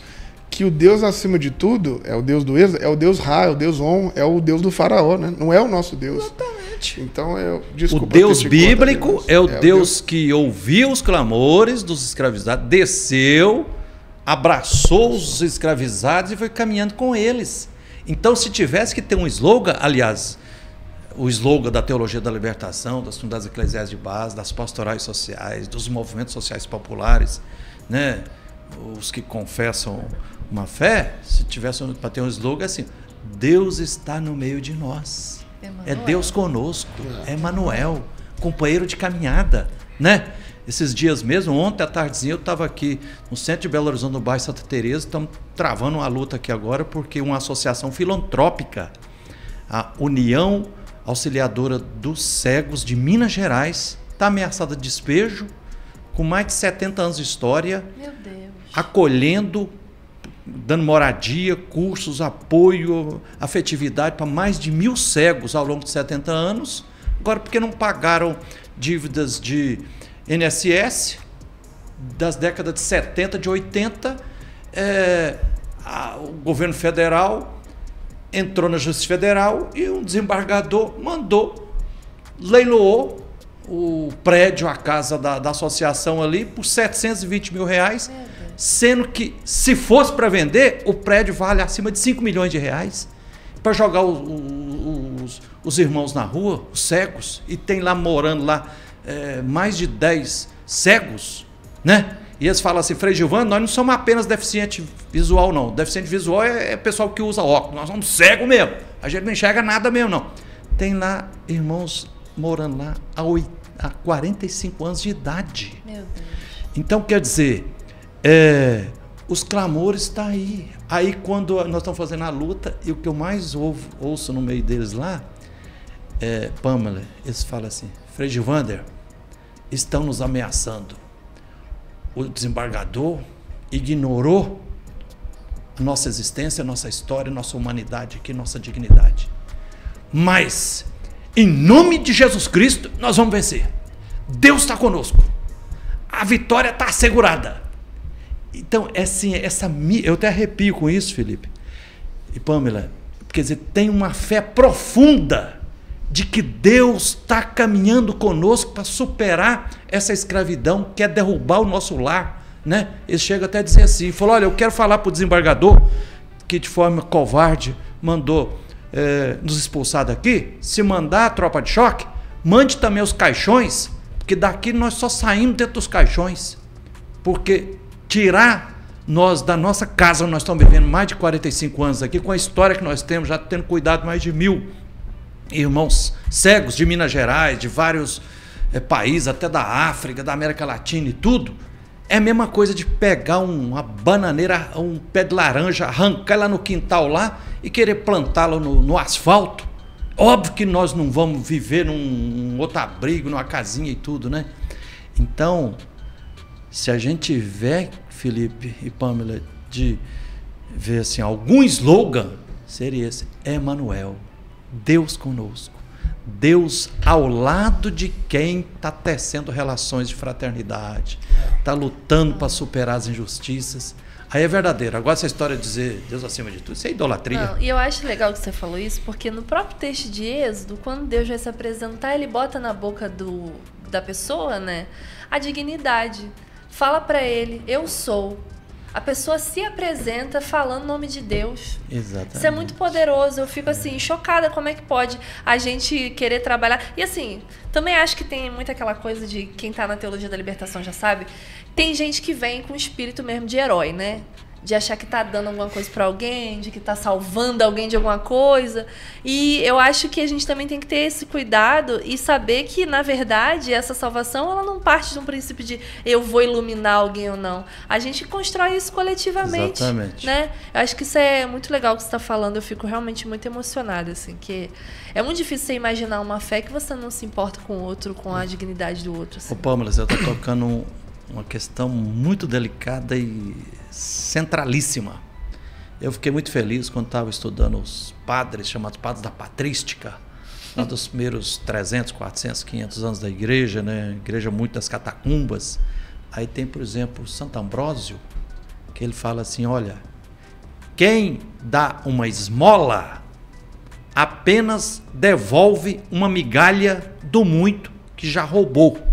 que o Deus acima de tudo, é o Deus do Êxodo, é o Deus Ra, é o Deus On, é o Deus do faraó, né? Não é o nosso Deus. Exatamente. Então, desculpa. O Deus bíblico é o Deus que ouviu os clamores dos escravizados, desceu, abraçou os escravizados e foi caminhando com eles. Então, se tivesse que ter um slogan, aliás, o slogan da teologia da libertação, das comunidades eclesiais de base, das pastorais sociais, dos movimentos sociais populares, né? Os que confessam uma fé, se tivesse para ter um slogan assim, Deus está no meio de nós. É Deus conosco, é Emmanuel, companheiro de caminhada, né? Esses dias mesmo, ontem à tardezinha, eu estava aqui no centro de Belo Horizonte, no bairro Santa Teresa, estamos travando uma luta aqui agora, porque uma associação filantrópica, a União Auxiliadora dos Cegos de Minas Gerais, está ameaçada de despejo, com mais de 70 anos de história, meu Deus, acolhendo, dando moradia, cursos, apoio, afetividade para mais de 1.000 cegos ao longo de 70 anos. Agora, porque não pagaram dívidas de INSS das décadas de 70, de 80, o governo federal entrou na Justiça Federal e um desembargador leiloou o prédio, a casa da associação ali, por R$720 mil, sendo que, se fosse para vender, o prédio vale acima de R$5 milhões, para jogar os irmãos na rua, os cegos, e tem lá morando lá mais de 10 cegos, né? E eles falam assim, Frei Gilvando, nós não somos apenas deficiente visual, não. Deficiente visual é pessoal que usa óculos, nós somos cegos mesmo, a gente não enxerga nada mesmo, não. Tem lá irmãos morando lá há 45 anos de idade. meu Deus. Então, quer dizer, os clamores estão aí. Aí, quando nós estamos fazendo a luta, e o que eu mais ouço no meio deles lá, Pamela, eles falam assim, Frei Gilvander, estão nos ameaçando. O desembargador ignorou nossa existência, nossa história, nossa humanidade aqui, nossa dignidade. Mas, em nome de Jesus Cristo, nós vamos vencer. Deus está conosco. A vitória está assegurada. Então, assim, eu até arrepio com isso, Felipe e Pamela. Quer dizer, tem uma fé profunda de que Deus está caminhando conosco para superar essa escravidão, quer derrubar o nosso lar, né? Ele chega até a dizer assim, falou, olha, eu quero falar para o desembargador, que de forma covarde mandou nos expulsar daqui, se mandar a tropa de choque, mande também os caixões, porque daqui nós só saímos dentro dos caixões, porque tirar nós da nossa casa, nós estamos vivendo mais de 45 anos aqui, com a história que nós temos, já tendo cuidado mais de 1000 irmãos cegos de Minas Gerais, de vários países, até da África, da América Latina e tudo, é a mesma coisa de pegar uma bananeira, um pé de laranja, arrancar lá no quintal lá e querer plantá-lo no asfalto. Óbvio que nós não vamos viver num outro abrigo, numa casinha e tudo, né? Então, se a gente tiver, Felipe e Pamela, de ver assim, algum slogan, seria esse: Emmanuel, Deus conosco. Deus ao lado de quem está tecendo relações de fraternidade, está lutando para superar as injustiças. Aí é verdadeiro. Agora essa história de dizer Deus acima de tudo, isso é idolatria. Não, e eu acho legal que você falou isso, porque no próprio texto de Êxodo, quando Deus vai se apresentar, ele bota na boca da pessoa, né, a dignidade. Fala para ele, eu sou. A pessoa se apresenta falando o nome de Deus. Exatamente. Isso é muito poderoso. Eu fico assim, chocada como é que pode a gente querer trabalhar. E assim, também acho que tem muito aquela coisa de quem tá na teologia da libertação já sabe. Tem gente que vem com o espírito mesmo de herói, né? De achar que tá dando alguma coisa para alguém, de que tá salvando alguém de alguma coisa. E eu acho que a gente também tem que ter esse cuidado e saber que, na verdade, essa salvação ela não parte de um princípio de eu vou iluminar alguém ou não. A gente constrói isso coletivamente. Exatamente. Né? Eu acho que isso é muito legal o que você está falando. Eu fico realmente muito emocionada, assim, que é muito difícil você imaginar uma fé que você não se importa com o outro, com a dignidade do outro. Assim. Ô, Pâmela, você está tocando uma questão muito delicada e centralíssima. Eu fiquei muito feliz quando estava estudando os padres, chamados padres da patrística, lá dos primeiros 300, 400, 500 anos da igreja, né? Igreja muito das catacumbas. Aí tem, por exemplo, Santo Ambrósio, que ele fala assim, olha, quem dá uma esmola apenas devolve uma migalha do muito que já roubou.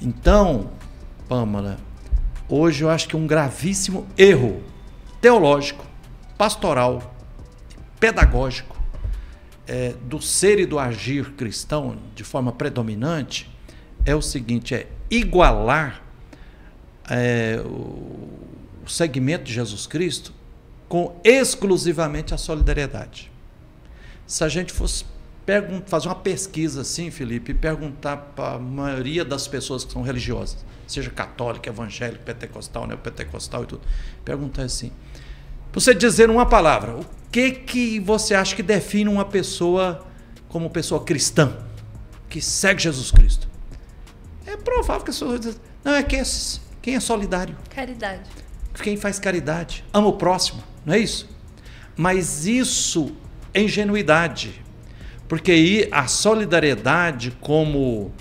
Então, Pâmela, hoje eu acho que um gravíssimo erro teológico, pastoral, pedagógico, do ser e do agir cristão de forma predominante é o seguinte, é igualar o segmento de Jesus Cristo com exclusivamente a solidariedade. Se a gente fosse fazer uma pesquisa assim, Felipe, e perguntar para a maioria das pessoas que são religiosas, seja católica, evangélica, pentecostal, neopentecostal e tudo, perguntar assim, você dizer uma palavra, o que você acha que define uma pessoa como pessoa cristã, que segue Jesus Cristo? É provável que as pessoas dizem, não, é quem é solidário. Caridade. Quem faz caridade, ama o próximo, não é isso? Mas isso é ingenuidade. Porque aí a solidariedade como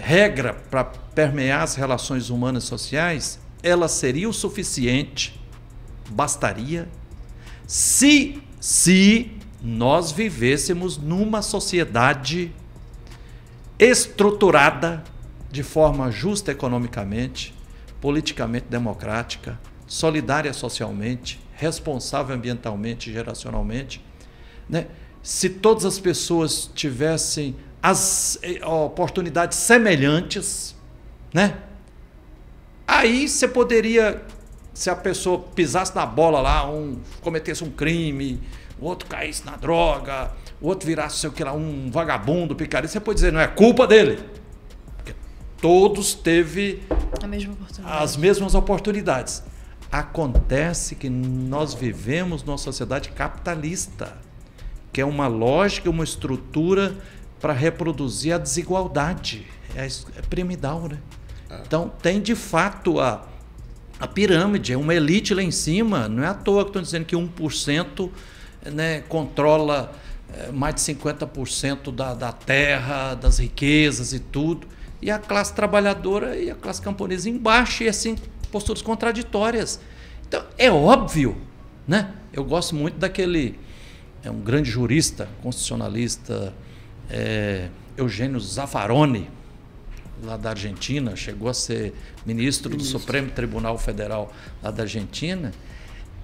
regra para permear as relações humanas e sociais, ela seria o suficiente, bastaria, se nós vivêssemos numa sociedade estruturada de forma justa economicamente, politicamente democrática, solidária socialmente, responsável ambientalmente e geracionalmente, né? Se todas as pessoas tivessem as oportunidades semelhantes, né? Aí você poderia, se a pessoa pisasse na bola lá, cometesse um crime, o outro caísse na droga, o outro virasse, sei o que lá, um vagabundo, picareta, você pode dizer, não é culpa dele. Porque todos teve as mesmas oportunidades. Acontece que nós vivemos numa sociedade capitalista, que é uma lógica, uma estrutura para reproduzir a desigualdade. É piramidal, né? Então, tem de fato a pirâmide, é uma elite lá em cima. Não é à toa que estão dizendo que 1%, né, controla mais de 50% da terra, das riquezas e tudo. E a classe trabalhadora e a classe camponesa embaixo, e assim posturas contraditórias. Então, é óbvio, né? Eu gosto muito daquele, um grande jurista, constitucionalista, Eugênio Zaffaroni, lá da Argentina, chegou a ser ministro do Supremo Tribunal Federal lá da Argentina.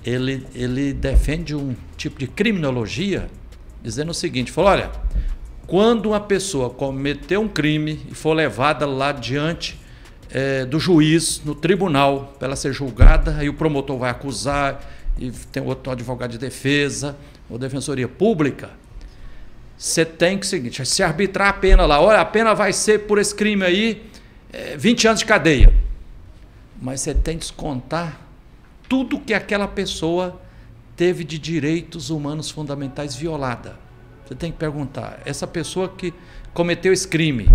Ele defende um tipo de criminologia, dizendo o seguinte, falou, olha, quando uma pessoa cometeu um crime e for levada lá diante do juiz, no tribunal, para ela ser julgada, aí o promotor vai acusar, e tem outro advogado de defesa, ou defensoria pública, você tem que, seguinte, se arbitrar a pena lá, olha, a pena vai ser por esse crime aí, 20 anos de cadeia. Mas você tem que descontar tudo que aquela pessoa teve de direitos humanos fundamentais violada. Você tem que perguntar, essa pessoa que cometeu esse crime,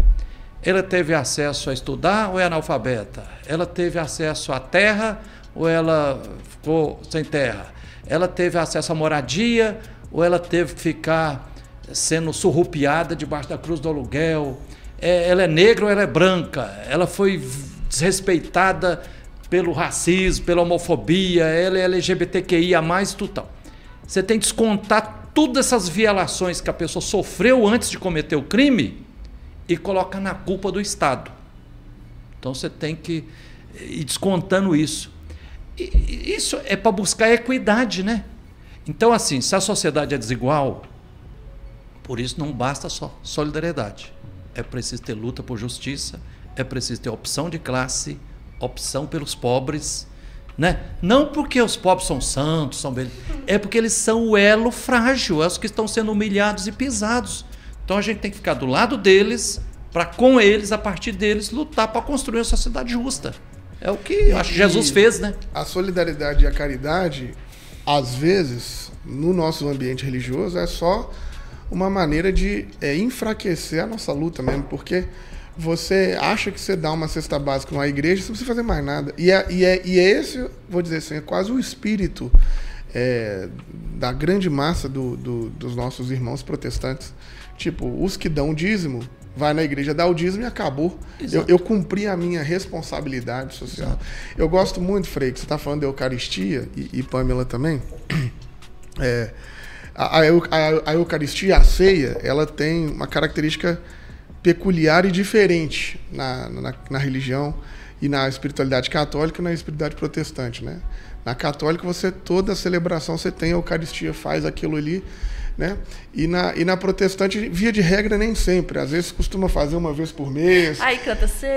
ela teve acesso a estudar ou é analfabeta? Ela teve acesso à terra ou ela ficou sem terra? Ela teve acesso à moradia ou ela teve que ficar sendo surrupiada debaixo da cruz do aluguel? Ela é negra ou ela é branca? Ela foi desrespeitada pelo racismo, pela homofobia, ela é LGBTQIA+, tudo tal. Você tem que descontar todas essas violações que a pessoa sofreu antes de cometer o crime e colocar na culpa do Estado. Então você tem que ir descontando isso. E isso é para buscar equidade, né? Então, assim, se a sociedade é desigual, por isso não basta só solidariedade. É preciso ter luta por justiça, é preciso ter opção de classe, opção pelos pobres, né? Não porque os pobres são santos, são belos, é porque eles são o elo frágil, é os que estão sendo humilhados e pisados. Então a gente tem que ficar do lado deles, para com eles, a partir deles, lutar para construir uma sociedade justa. É o que eu acho que Jesus fez, né? A solidariedade e a caridade, às vezes, no nosso ambiente religioso, é só uma maneira de enfraquecer a nossa luta mesmo, porque você acha que você dá uma cesta básica numa igreja, você não precisa fazer mais nada. E esse, vou dizer assim, é quase o espírito da grande massa dos nossos irmãos protestantes. Tipo, os que dão dízimo, vai na igreja dar o dízimo e acabou. Eu cumpri a minha responsabilidade social. Exato. Eu gosto muito, Frei, que você está falando da Eucaristia, e Pamela também. A Eucaristia, a ceia, ela tem uma característica peculiar e diferente na religião e na espiritualidade católica e na espiritualidade protestante, né? Na católica, toda a celebração você tem a Eucaristia, faz aquilo ali, né? E na protestante, via de regra, nem sempre. Às vezes costuma fazer uma vez por mês. Aí canta, sei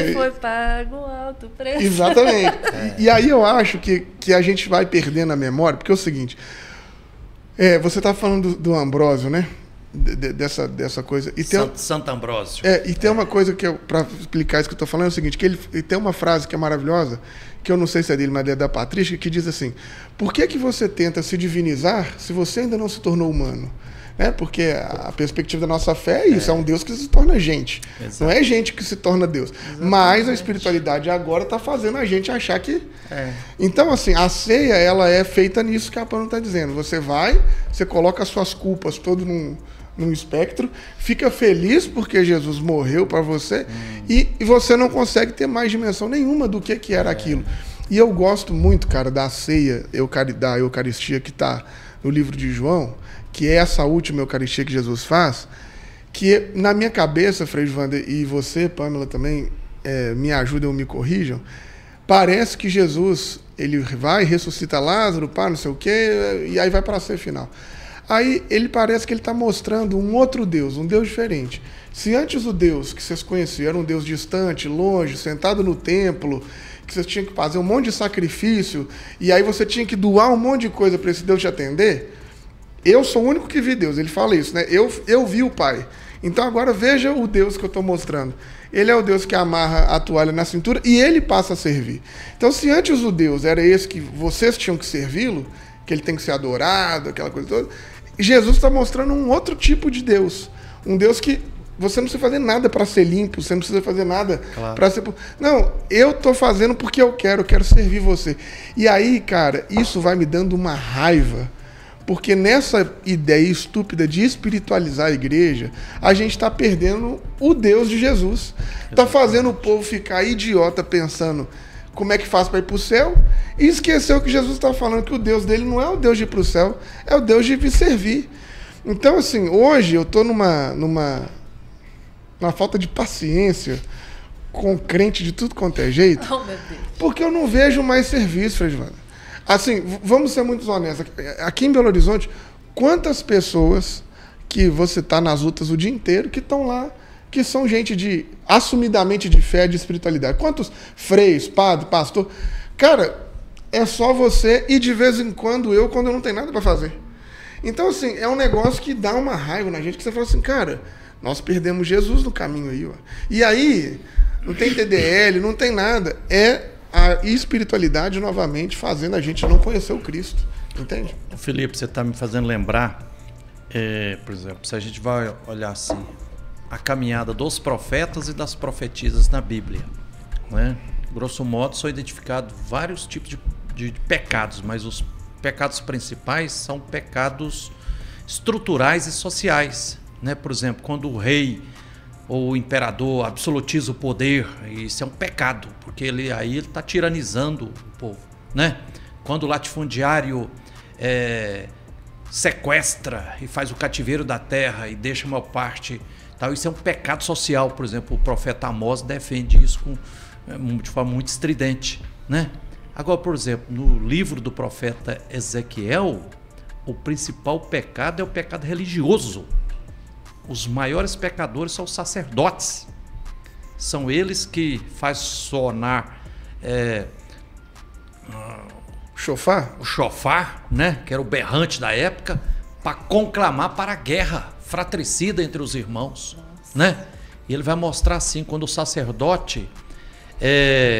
que foi pago alto preço. Exatamente. E aí eu acho que a gente vai perdendo a memória, porque é o seguinte, você está falando do Ambrósio, né? Dessa coisa. E Santo Ambrósio. E tem uma coisa que, para explicar isso que eu estou falando, é o seguinte, que ele tem uma frase que é maravilhosa, que eu não sei se é dele, mas é da Patrícia, que diz assim, por que você tenta se divinizar se você ainda não se tornou humano? Porque a perspectiva da nossa fé é isso, é um Deus que se torna gente. Exato. Não é gente que se torna Deus. Exatamente. Mas a espiritualidade agora está fazendo a gente achar que... Então, assim, a ceia, ela é feita nisso que a Pano está dizendo. Você coloca as suas culpas todo num espectro, fica feliz porque Jesus morreu para você e você não consegue ter mais dimensão nenhuma do que era aquilo. E eu gosto muito, cara, da ceia, da Eucaristia que está no livro de João, que é essa última Eucaristia que Jesus faz, que na minha cabeça, Frei Wander, e você, Pamela, também me ajudam ou me corrijam, parece que Jesus, ele vai, ressuscita Lázaro, não sei o quê, e aí vai para a ceia final. Aí ele parece que ele está mostrando um outro Deus, um Deus diferente. Se antes o Deus que vocês conheciam era um Deus distante, longe, sentado no templo, que vocês tinham que fazer um monte de sacrifício, e aí você tinha que doar um monte de coisa para esse Deus te atender, eu sou o único que vi Deus. Ele fala isso, né? Eu vi o Pai. Então agora veja o Deus que eu estou mostrando. Ele é o Deus que amarra a toalha na cintura e ele passa a servir. Então se antes o Deus era esse que vocês tinham que servi-lo, que ele tem que ser adorado, aquela coisa toda, Jesus está mostrando um outro tipo de Deus. Um Deus que você não precisa fazer nada para ser limpo, você não precisa fazer nada para ser... Não, eu estou fazendo porque eu quero servir você. E aí, cara, isso vai me dando uma raiva, porque nessa ideia estúpida de espiritualizar a igreja, a gente está perdendo o Deus de Jesus. Está fazendo o povo ficar idiota pensando como é que faz para ir para o céu, e esqueceu que Jesus está falando que o Deus dele não é o Deus de ir para o céu, é o Deus de vir servir. Então, assim, hoje eu estou numa falta de paciência com crente de tudo quanto é jeito, Oh, meu Deus. porque eu não vejo mais serviço, Fredivana. Assim, vamos ser muito honestos. Aqui em Belo Horizonte, quantas pessoas que você está nas lutas o dia inteiro que estão lá, que são gente assumidamente de fé, de espiritualidade? Quantos freios, padre, pastor? Cara, é só você e de vez em quando eu não tenho nada para fazer. Então, assim, é um negócio que dá uma raiva na gente, que você fala assim, cara, nós perdemos Jesus no caminho aí, ó. E aí, não tem TDL, não tem nada. É a espiritualidade novamente fazendo a gente não conhecer o Cristo. Entende? Felipe, você está me fazendo lembrar, por exemplo, se a gente vai olhar assim, a caminhada dos profetas e das profetisas na Bíblia, né? Grosso modo, são identificados vários tipos de pecados, mas os pecados principais são pecados estruturais e sociais, né? Por exemplo, quando o rei ou o imperador absolutiza o poder, isso é um pecado, porque ele está tiranizando o povo, né? Quando o latifundiário sequestra e faz o cativeiro da terra e deixa a maior parte, tal, isso é um pecado social. Por exemplo, o profeta Amós defende isso de forma muito estridente, né? Agora, por exemplo, no livro do profeta Ezequiel, o principal pecado é o pecado religioso. Os maiores pecadores são os sacerdotes. São eles que fazem sonar o chofar, né? Que era o berrante da época, para conclamar para a guerra fratricida entre os irmãos. Né? E ele vai mostrar assim, quando o sacerdote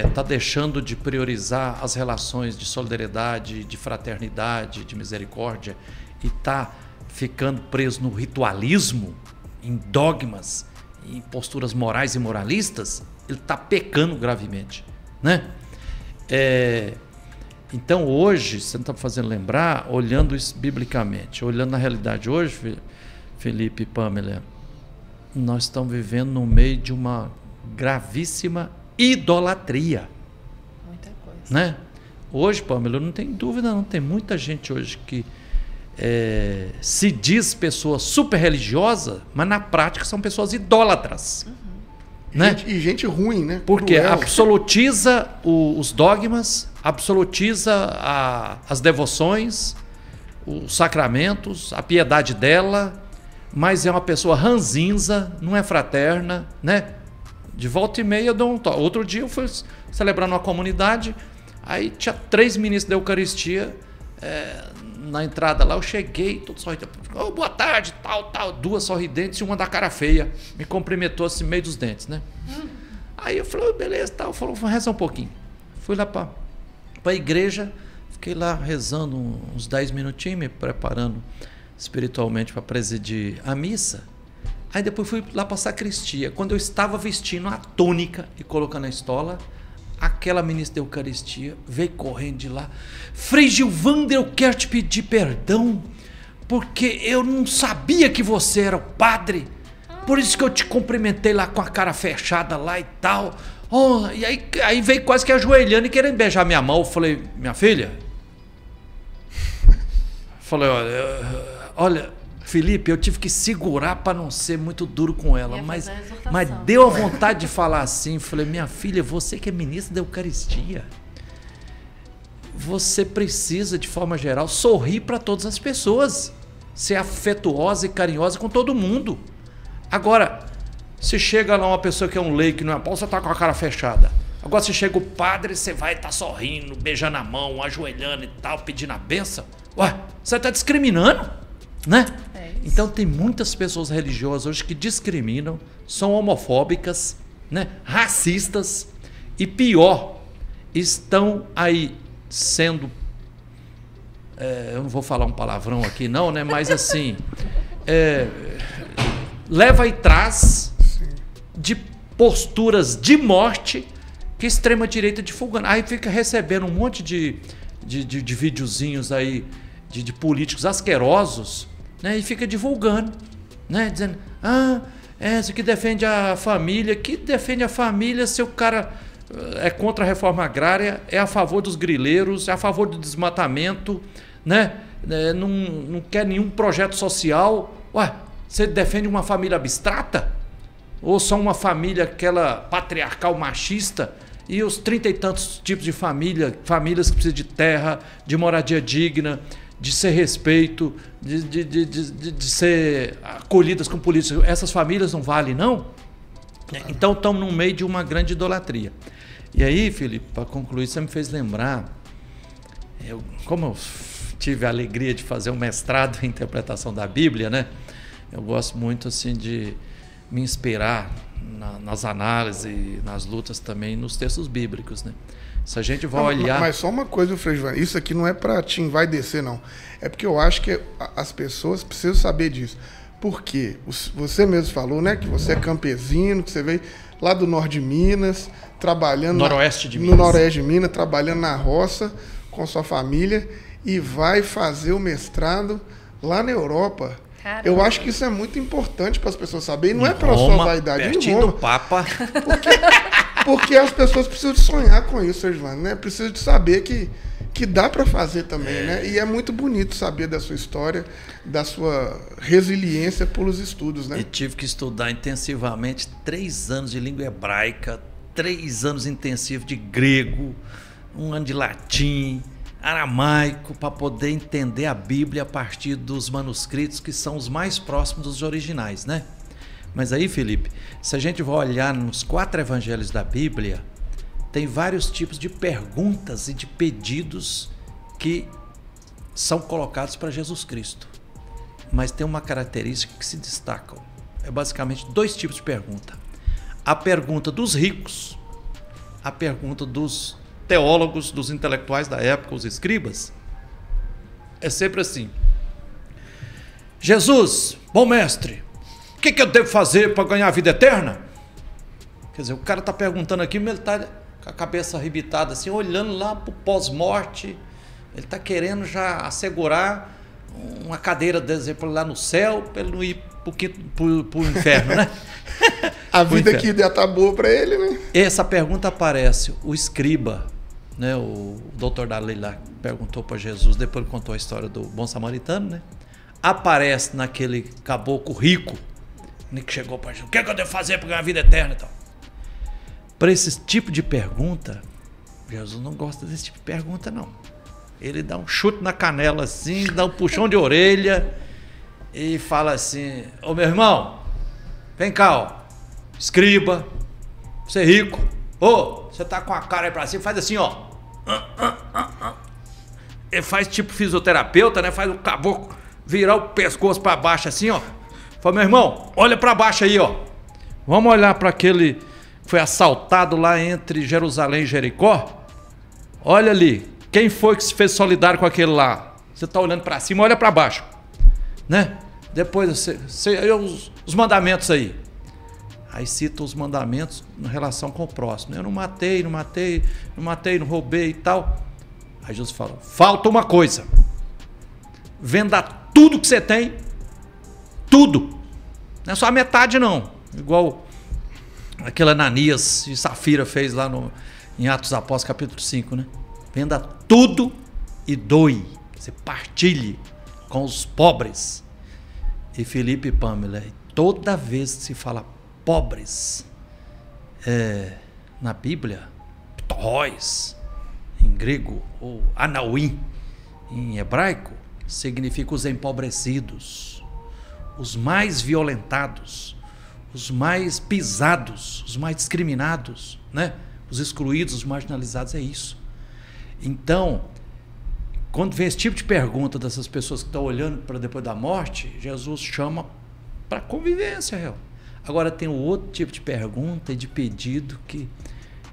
está deixando de priorizar as relações de solidariedade, de fraternidade, de misericórdia, e está ficando preso no ritualismo, em dogmas, em posturas morais e moralistas, ele está pecando gravemente, né? Então hoje, você não está fazendo lembrar, olhando isso biblicamente, olhando na realidade hoje, Felipe e Pamela, nós estamos vivendo no meio de uma gravíssima idolatria. Muita coisa. Né? Hoje, Pamela, eu não tenho dúvida, não tem muita gente hoje que se diz pessoa super religiosa, mas na prática são pessoas idólatras. Né? Gente ruim, né? Porque cruel. Absolutiza os dogmas, absolutiza as devoções, os sacramentos, a piedade dela, mas é uma pessoa ranzinza, não é fraterna, né? De volta e meia eu dou um toque. Outro dia eu fui celebrar numa comunidade, aí tinha 3 ministros da Eucaristia na entrada lá, eu cheguei, todo sorridente, boa tarde, tal, 2 sorridentes e uma da cara feia, me cumprimentou assim, meio dos dentes, né? Aí eu falei, beleza, tal, falou, reza um pouquinho. Fui lá para a igreja, fiquei lá rezando uns 10 minutinhos, me preparando espiritualmente para presidir a missa. Aí depois fui lá para a sacristia. Quando eu estava vestindo a túnica e colocando a estola, aquela ministra da Eucaristia veio correndo de lá. Frei Gilvander, eu quero te pedir perdão, porque eu não sabia que você era o padre. Por isso que eu te cumprimentei lá com a cara fechada lá e tal. Oh, e aí veio quase que ajoelhando e querendo beijar minha mão. Eu falei, minha filha? Falei, olha, Felipe, eu tive que segurar para não ser muito duro com ela, mas deu a vontade de falar assim. Falei, minha filha, você que é ministra da Eucaristia, você precisa, de forma geral, sorrir para todas as pessoas, ser afetuosa e carinhosa com todo mundo. Agora, se chega lá uma pessoa que é um leigo, que não é pau, você tá com a cara fechada. Agora, se chega o padre, você vai estar sorrindo, beijando a mão, ajoelhando e tal, pedindo a bênção. Ué, você está discriminando, né? Então tem muitas pessoas religiosas hoje que discriminam, são homofóbicas, né? Racistas e pior, estão aí sendo, eu não vou falar um palavrão aqui não, né? Mas assim, leva e traz de posturas de morte que a extrema-direita divulgando. Aí fica recebendo um monte de videozinhos aí de políticos asquerosos, né, e fica divulgando, né, dizendo, esse que defende a família. Que defende a família se o cara é contra a reforma agrária, é a favor dos grileiros, é a favor do desmatamento, né? Não quer nenhum projeto social. Ué, você defende uma família abstrata? Ou só uma família, aquela patriarcal machista? E os 30 e tantos tipos de famílias que precisam de terra, de moradia digna, de ser respeito, de ser acolhidas com polícia. Essas famílias não valem, não? Então estamos no meio de uma grande idolatria. E aí, Felipe, para concluir, você me fez lembrar, como eu tive a alegria de fazer um mestrado em interpretação da Bíblia, né? Eu gosto muito assim de me inspirar nas análises, nas lutas também, nos textos bíblicos, né? Se a gente vai olhar... Mas só uma coisa, Frei Giovanni, isso aqui não é para te envaidecer, não. É porque eu acho que as pessoas precisam saber disso. Porque você mesmo falou, né, que você é campesino, que você veio lá do norte de Minas, trabalhando... Noroeste de Minas. No noroeste de Minas, trabalhando na roça com sua família e vai fazer o mestrado lá na Europa. Caramba. Eu acho que isso é muito importante para as pessoas saberem. Não é para a sua vaidade. Pertinho do Papa. Porque as pessoas precisam de sonhar com isso, Giovanni, né? Precisam de saber que dá para fazer também, né? E é muito bonito saber da sua história, da sua resiliência pelos estudos, né? E tive que estudar intensivamente 3 anos de língua hebraica, 3 anos intensivos de grego, 1 ano de latim, aramaico, para poder entender a Bíblia a partir dos manuscritos que são os mais próximos dos originais, né? Mas aí, Felipe, se a gente vai olhar nos 4 evangelhos da Bíblia, tem vários tipos de perguntas e de pedidos que são colocados para Jesus Cristo. Mas tem uma característica que se destacam. É basicamente 2 tipos de pergunta. A pergunta dos ricos, a pergunta dos teólogos, dos intelectuais da época, os escribas, é sempre assim: Jesus, bom mestre, o que eu devo fazer para ganhar a vida eterna? Quer dizer, o cara está perguntando aqui, mas ele está com a cabeça arrebitada assim, olhando lá para o pós-morte. Ele está querendo já assegurar uma cadeira, por exemplo, lá no céu, para ele não ir para o inferno, né? A vida aqui já está boa para ele, né? Essa pergunta aparece, o escriba, né, o doutor da lei lá, perguntou para Jesus, depois ele contou a história do bom samaritano, né? Aparece naquele caboclo rico, né, que chegou para Jesus: o que eu devo fazer para ganhar a vida eterna? Então, para esse tipo de pergunta, Jesus não gosta desse tipo de pergunta, não. Ele dá um chute na canela assim, dá um puxão de orelha e fala assim: ô meu irmão, vem cá, ó, escriba, você é rico, ô, você tá com a cara aí pra cima, faz assim, ó. Ele faz tipo fisioterapeuta, né? Faz o caboclo virar o pescoço pra baixo assim, ó. Fala: meu irmão, olha pra baixo aí, ó. Vamos olhar para aquele que foi assaltado lá entre Jerusalém e Jericó. Olha ali, quem foi que se fez solidário com aquele lá? Você tá olhando pra cima, olha pra baixo, né? Depois os mandamentos aí. Aí cita os mandamentos em relação com o próximo. Eu não matei, não roubei e tal. Aí Jesus fala: falta uma coisa. Venda tudo que você tem. Tudo. Não é só a metade, não. Igual aquele Ananias e Safira fez lá em Atos dos Apóstolos, capítulo 5, né? Venda tudo e doe. Você partilhe com os pobres. E Felipe e Pâmela, toda vez que se fala pobres na Bíblia, ptoróis em grego, ou anauim em hebraico, significa os empobrecidos, os mais violentados, os mais pisados, os mais discriminados, né? Os excluídos, os marginalizados, é isso. Então, quando vem esse tipo de pergunta dessas pessoas que estão olhando para depois da morte, Jesus chama para convivência real. Agora tem um outro tipo de pergunta e de pedido que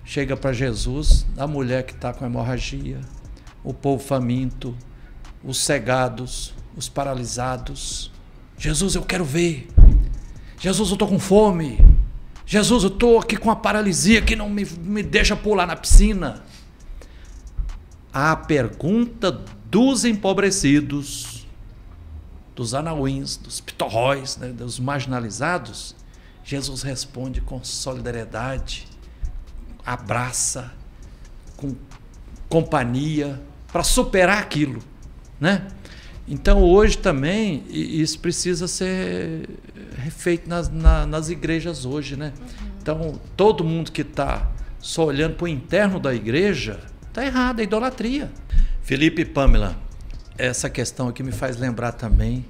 chega para Jesus, a mulher que está com hemorragia, o povo faminto, os cegados, os paralisados. Jesus, eu quero ver. Jesus, eu estou com fome. Jesus, eu estou aqui com uma paralisia que não me deixa pular na piscina. A pergunta dos empobrecidos, dos anauins, dos ptoróis, né, dos marginalizados, Jesus responde com solidariedade, abraça, com companhia, para superar aquilo, né? Então hoje também isso precisa ser refeito nas igrejas hoje, né? Então todo mundo que está só olhando para o interno da igreja está errado, é idolatria. Felipe e Pamela, essa questão aqui me faz lembrar também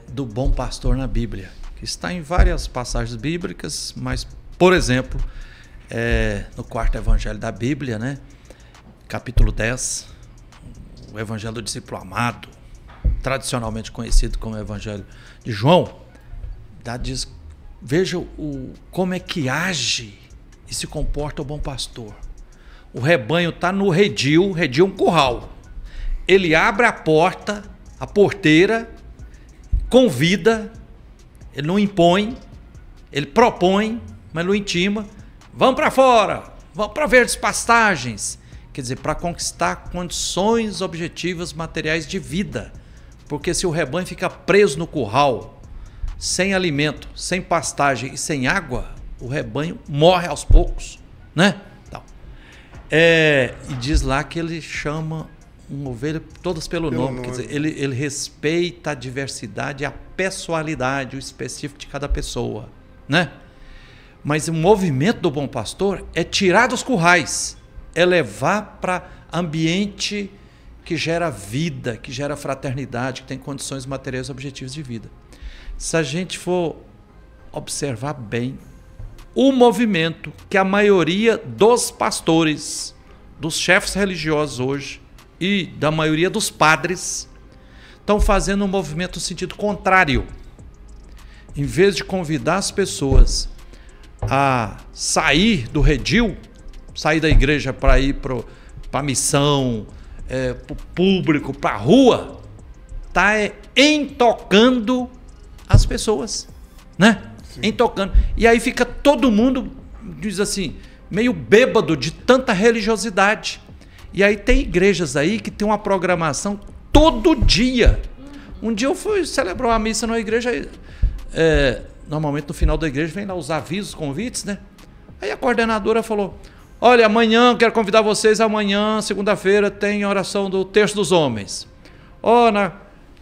do bom pastor na Bíblia, que está em várias passagens bíblicas, mas, por exemplo, no quarto evangelho da Bíblia, né? Capítulo 10, o evangelho do discípulo amado, tradicionalmente conhecido como Evangelho de João, diz, veja como é que age e se comporta o bom pastor. O rebanho está no redil é um curral. Ele abre a porta, a porteira, convida, ele não impõe, ele propõe, mas não intima. Vamos para fora, vamos para verdes pastagens. Quer dizer, para conquistar condições objetivas materiais de vida. Porque se o rebanho fica preso no curral, sem alimento, sem pastagem e sem água, o rebanho morre aos poucos, né? Então, e diz lá que ele chama uma ovelha todas pelo nome. Quer dizer, ele respeita a diversidade, a pessoalidade, o específico de cada pessoa, né? Mas o movimento do bom pastor é tirar dos currais, é levar para ambiente que gera vida, que gera fraternidade, que tem condições materiais objetivas de vida. Se a gente for observar bem o movimento que a maioria dos pastores, dos chefes religiosos hoje e da maioria dos padres estão fazendo um movimento no sentido contrário. Em vez de convidar as pessoas a sair do redil, sair da igreja para ir para a missão, para o público, para a rua, está entocando as pessoas, né? Sim. Entocando. E aí fica todo mundo, diz assim, meio bêbado de tanta religiosidade. E aí tem igrejas aí que tem uma programação todo dia. Um dia eu fui celebrar uma missa numa igreja, normalmente no final da igreja vem lá os avisos, convites, né? Aí a coordenadora falou, olha, amanhã, quero convidar vocês, amanhã, segunda-feira, tem oração do Terço dos Homens. Na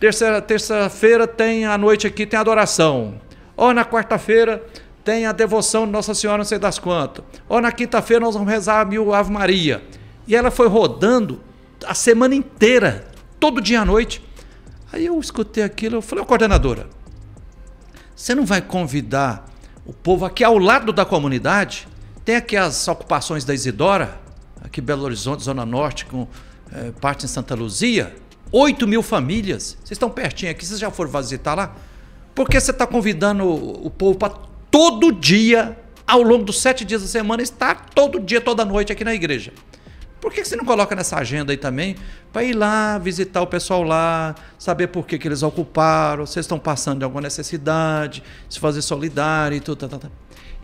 terça-feira tem a noite aqui, tem adoração. Na quarta-feira tem a devoção de Nossa Senhora, não sei das quantas. Na quinta-feira nós vamos rezar 1000 Ave Maria. E ela foi rodando a semana inteira, todo dia à noite. Aí eu escutei aquilo, eu falei, coordenadora, você não vai convidar o povo aqui ao lado da comunidade? Tem aqui as ocupações da Isidora, aqui em Belo Horizonte, Zona Norte, com parte em Santa Luzia. 8.000 famílias. Vocês estão pertinho aqui, vocês já foram visitar lá? Por que você está convidando o povo para todo dia, ao longo dos 7 dias da semana, estar todo dia, toda noite aqui na igreja? Por que você não coloca nessa agenda aí também, para ir lá, visitar o pessoal lá, saber por que eles ocuparam, vocês estão passando de alguma necessidade, se fazer solidário e tudo,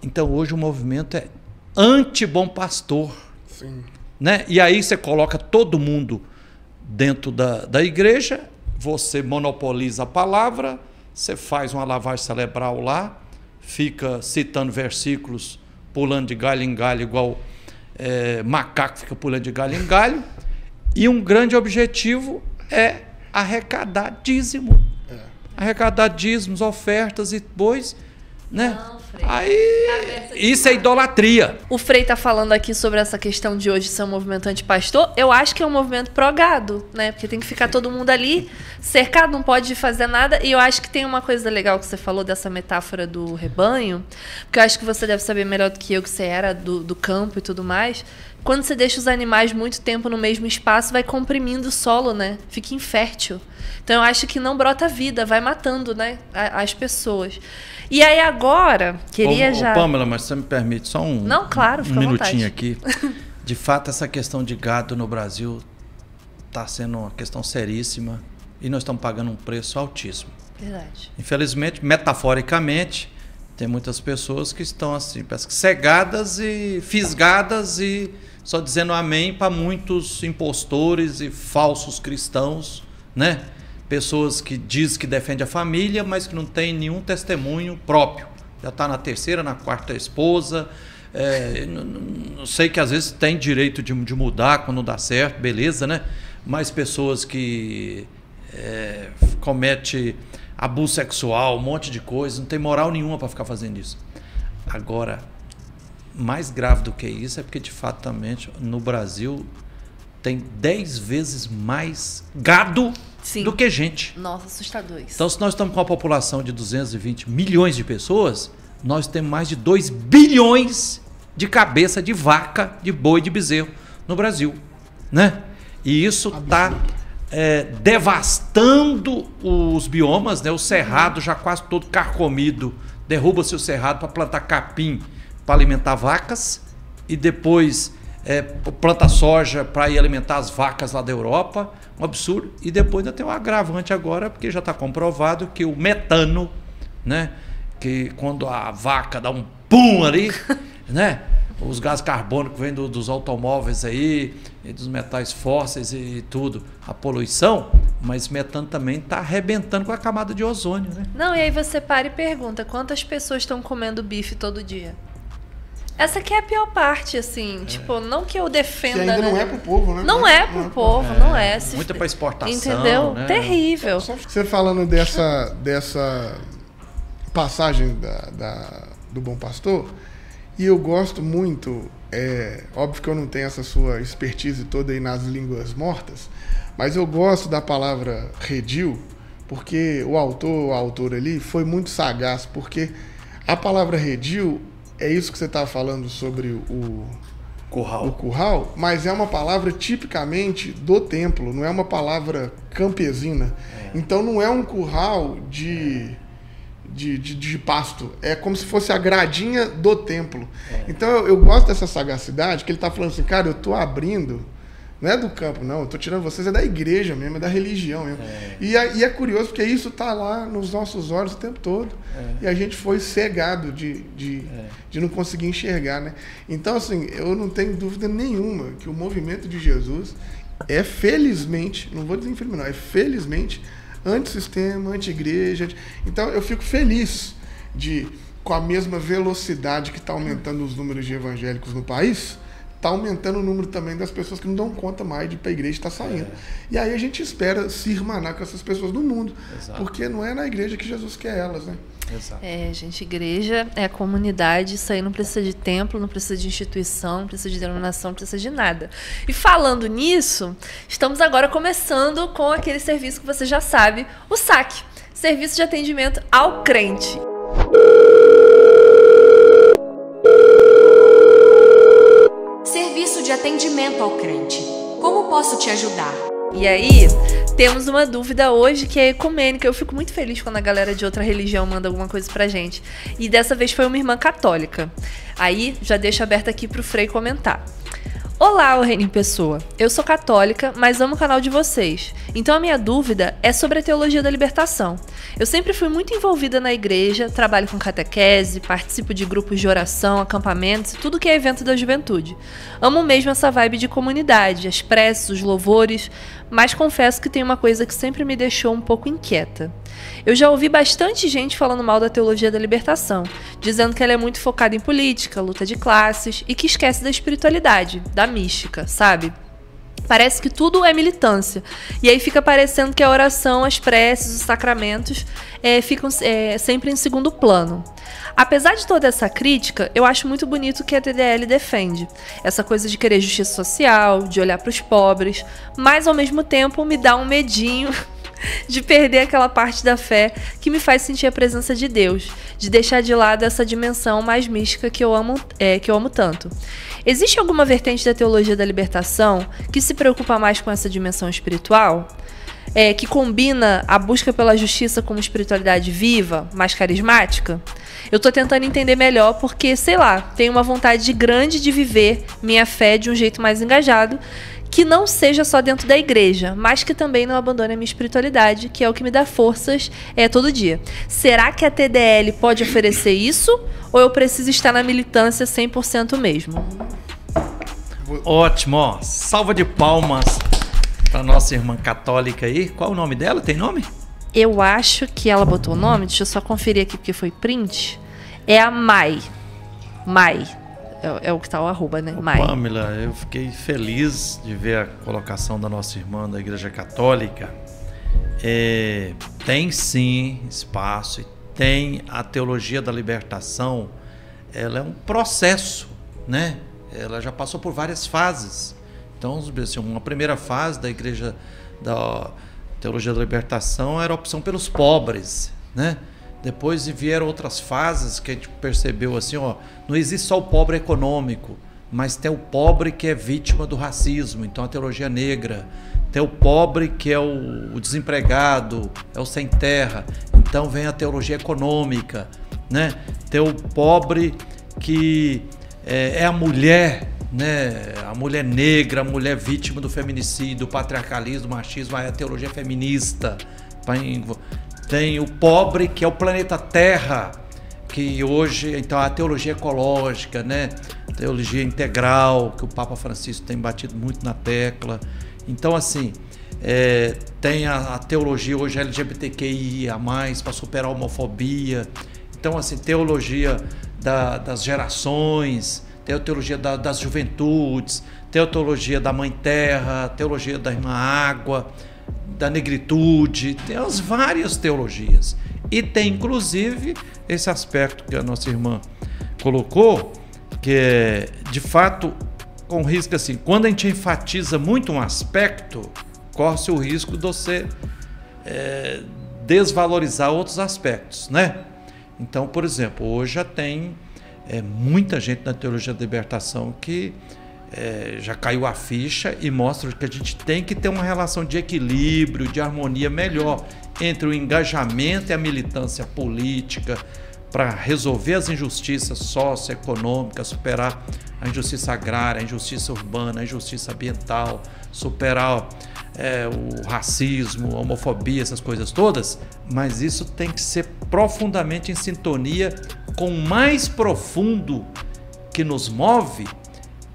Então hoje o movimento é anti-bom pastor. Sim. Né? E aí você coloca todo mundo dentro da igreja, você monopoliza a palavra, você faz uma lavagem cerebral lá, fica citando versículos, pulando de galho em galho, igual macaco fica pulando de galho em galho, e um grande objetivo é arrecadar dízimo. Arrecadar dízimos, ofertas e depois, né? Não, Frei. Aí, isso é idolatria. O Frei está falando aqui sobre essa questão de hoje ser um movimento antipastor. Eu acho que é um movimento pró-gado, né? Porque tem que ficar todo mundo ali cercado, não pode fazer nada. E eu acho que tem uma coisa legal que você falou dessa metáfora do rebanho, porque eu acho que você deve saber melhor do que eu, que você era do campo e tudo mais. Quando você deixa os animais muito tempo no mesmo espaço, vai comprimindo o solo, né? Fica infértil. Então eu acho que não brota vida, vai matando, né, as pessoas. E aí agora, queria já... Pamela, mas você me permite só um minutinho aqui. De fato, essa questão de gado no Brasil está sendo uma questão seríssima e nós estamos pagando um preço altíssimo. Verdade. Infelizmente, metaforicamente, tem muitas pessoas que estão assim, parece que cegadas e fisgadas e só dizendo amém para muitos impostores e falsos cristãos, né? Pessoas que dizem que defendem a família, mas que não tem nenhum testemunho próprio. Já está na terceira, na quarta esposa, Não sei que às vezes tem direito de mudar quando não dá certo, beleza, né? Mas pessoas que cometem abuso sexual, um monte de coisa, não tem moral nenhuma para ficar fazendo isso. Agora, mais grave do que isso é porque, de fato, também no Brasil tem 10 vezes mais gado do que gente. Nossa, assustador isso. Então, se nós estamos com uma população de 220 milhões de pessoas, nós temos mais de 2 bilhões de cabeça de vaca, de boi, de bezerro no Brasil, né? E isso está devastando os biomas, né? O cerrado já quase todo carcomido. Derruba-se o cerrado para plantar capim para alimentar vacas e depois planta soja para ir alimentar as vacas lá da Europa. Um absurdo. E depois ainda tem um agravante agora, porque já está comprovado que o metano, né? Que quando a vaca dá um pum ali, né? Os gases carbônicos vêm dos automóveis aí, e dos metais fósseis e tudo, a poluição, mas metano também está arrebentando com a camada de ozônio, né? Não, e aí você para e pergunta, quantas pessoas estão comendo bife todo dia? Essa que é a pior parte, assim, tipo, não que eu defenda... Que ainda não é pro povo, né? Não é pro povo, não é. Muita para exportação, entendeu? Né? Terrível. Você falando dessa passagem do Bom Pastor, e eu gosto muito, óbvio que eu não tenho essa sua expertise toda aí nas línguas mortas, mas eu gosto da palavra redil, porque o autor ali foi muito sagaz, porque a palavra redil é isso que você estava falando sobre o curral, mas é uma palavra tipicamente do templo, não é uma palavra campesina. Então não é um curral de pasto, é como se fosse a gradinha do templo. Então eu gosto dessa sagacidade, que ele está falando assim, cara, eu estou abrindo, não é do campo, não, eu estou tirando vocês, é da igreja mesmo, é da religião mesmo. E é curioso, porque isso está lá nos nossos olhos o tempo todo, e a gente foi cegado de não conseguir enxergar, né? Então, assim, eu não tenho dúvida nenhuma que o movimento de Jesus é felizmente, não vou dizer infelizmente, não, é felizmente antissistema, anti-igreja. Então eu fico feliz com a mesma velocidade que está aumentando os números de evangélicos no país, está aumentando o número também das pessoas que não dão conta mais de ir para a igreja estar saindo. E aí a gente espera se irmanar com essas pessoas do mundo. Exato. Porque não é na igreja que Jesus quer elas, né? Exato. Gente, igreja é a comunidade, isso aí não precisa de templo, não precisa de instituição, não precisa de denominação, não precisa de nada. E falando nisso, estamos agora começando com aquele serviço que você já sabe, o SAC, Serviço de Atendimento ao Crente. Serviço de Atendimento ao Crente. Como posso te ajudar? E aí, temos uma dúvida hoje que é ecumênica. Eu fico muito feliz quando a galera de outra religião manda alguma coisa pra gente. E dessa vez foi uma irmã católica. Aí, já deixo aberto aqui pro Frei comentar. Olá, Reino em Pessoa. Eu sou católica, mas amo o canal de vocês. Então a minha dúvida é sobre a teologia da libertação. Eu sempre fui muito envolvida na igreja, trabalho com catequese, participo de grupos de oração, acampamentos e tudo que é evento da juventude. Amo mesmo essa vibe de comunidade, as preces, os louvores, mas confesso que tem uma coisa que sempre me deixou um pouco inquieta. Eu já ouvi bastante gente falando mal da teologia da libertação, dizendo que ela é muito focada em política, luta de classes e que esquece da espiritualidade, da mística, sabe? Parece que tudo é militância. E aí fica parecendo que a oração, as preces, os sacramentos ficam sempre em segundo plano. Apesar de toda essa crítica, eu acho muito bonito o que a TDL defende. Essa coisa de querer justiça social, de olhar para os pobres, mas ao mesmo tempo me dá um medinho de perder aquela parte da fé que me faz sentir a presença de Deus, de deixar de lado essa dimensão mais mística que eu amo tanto. Existe alguma vertente da teologia da libertação que se preocupa mais com essa dimensão espiritual? Que combina a busca pela justiça com uma espiritualidade viva, mais carismática? Eu tô tentando entender melhor porque, sei lá, tenho uma vontade grande de viver minha fé de um jeito mais engajado, que não seja só dentro da igreja, mas que também não abandone a minha espiritualidade, que é o que me dá forças todo dia. Será que a TDL pode oferecer isso? Ou eu preciso estar na militância 100% mesmo? Ótimo, ó. Salva de palmas para nossa irmã católica aí. Qual o nome dela? Tem nome? Eu acho que ela botou o nome, deixa eu só conferir aqui porque foi print. É a Mai. É o que está o arroba, né? Pamela, eu fiquei feliz de ver a colocação da nossa irmã da Igreja Católica. Tem sim espaço, e tem a teologia da libertação. Ela é um processo, né? Ela já passou por várias fases. Então, assim, uma primeira fase da Igreja da teologia da libertação era a opção pelos pobres, né? Depois vieram outras fases que a gente percebeu assim, ó, não existe só o pobre econômico, mas tem o pobre que é vítima do racismo, então a teologia negra. Tem o pobre que é o desempregado, é o sem terra, então vem a teologia econômica, né? Tem o pobre que é a mulher, né? A mulher negra, a mulher vítima do feminicídio, do patriarcalismo, do machismo, aí a teologia feminista. Tem o pobre que é o planeta Terra, que hoje, então, a teologia ecológica, né? Teologia integral, que o Papa Francisco tem batido muito na tecla. Então, assim, tem a teologia hoje LGBTQIA+, para superar a homofobia. Então, assim, teologia das gerações, tem a teologia das juventudes, tem a teologia da Mãe Terra, a teologia da Irmã Água, da negritude, tem as várias teologias. E tem, inclusive, esse aspecto que a nossa irmã colocou, que é, de fato, com risco assim, quando a gente enfatiza muito um aspecto, corre-se o risco de você desvalorizar outros aspectos, né? Então, por exemplo, hoje já tem muita gente na teologia da libertação que já caiu a ficha e mostra que a gente tem que ter uma relação de equilíbrio, de harmonia melhor entre o engajamento e a militância política para resolver as injustiças socioeconômicas, superar a injustiça agrária, a injustiça urbana, a injustiça ambiental, superar o racismo, a homofobia, essas coisas todas, mas isso tem que ser profundamente em sintonia com o mais profundo que nos move,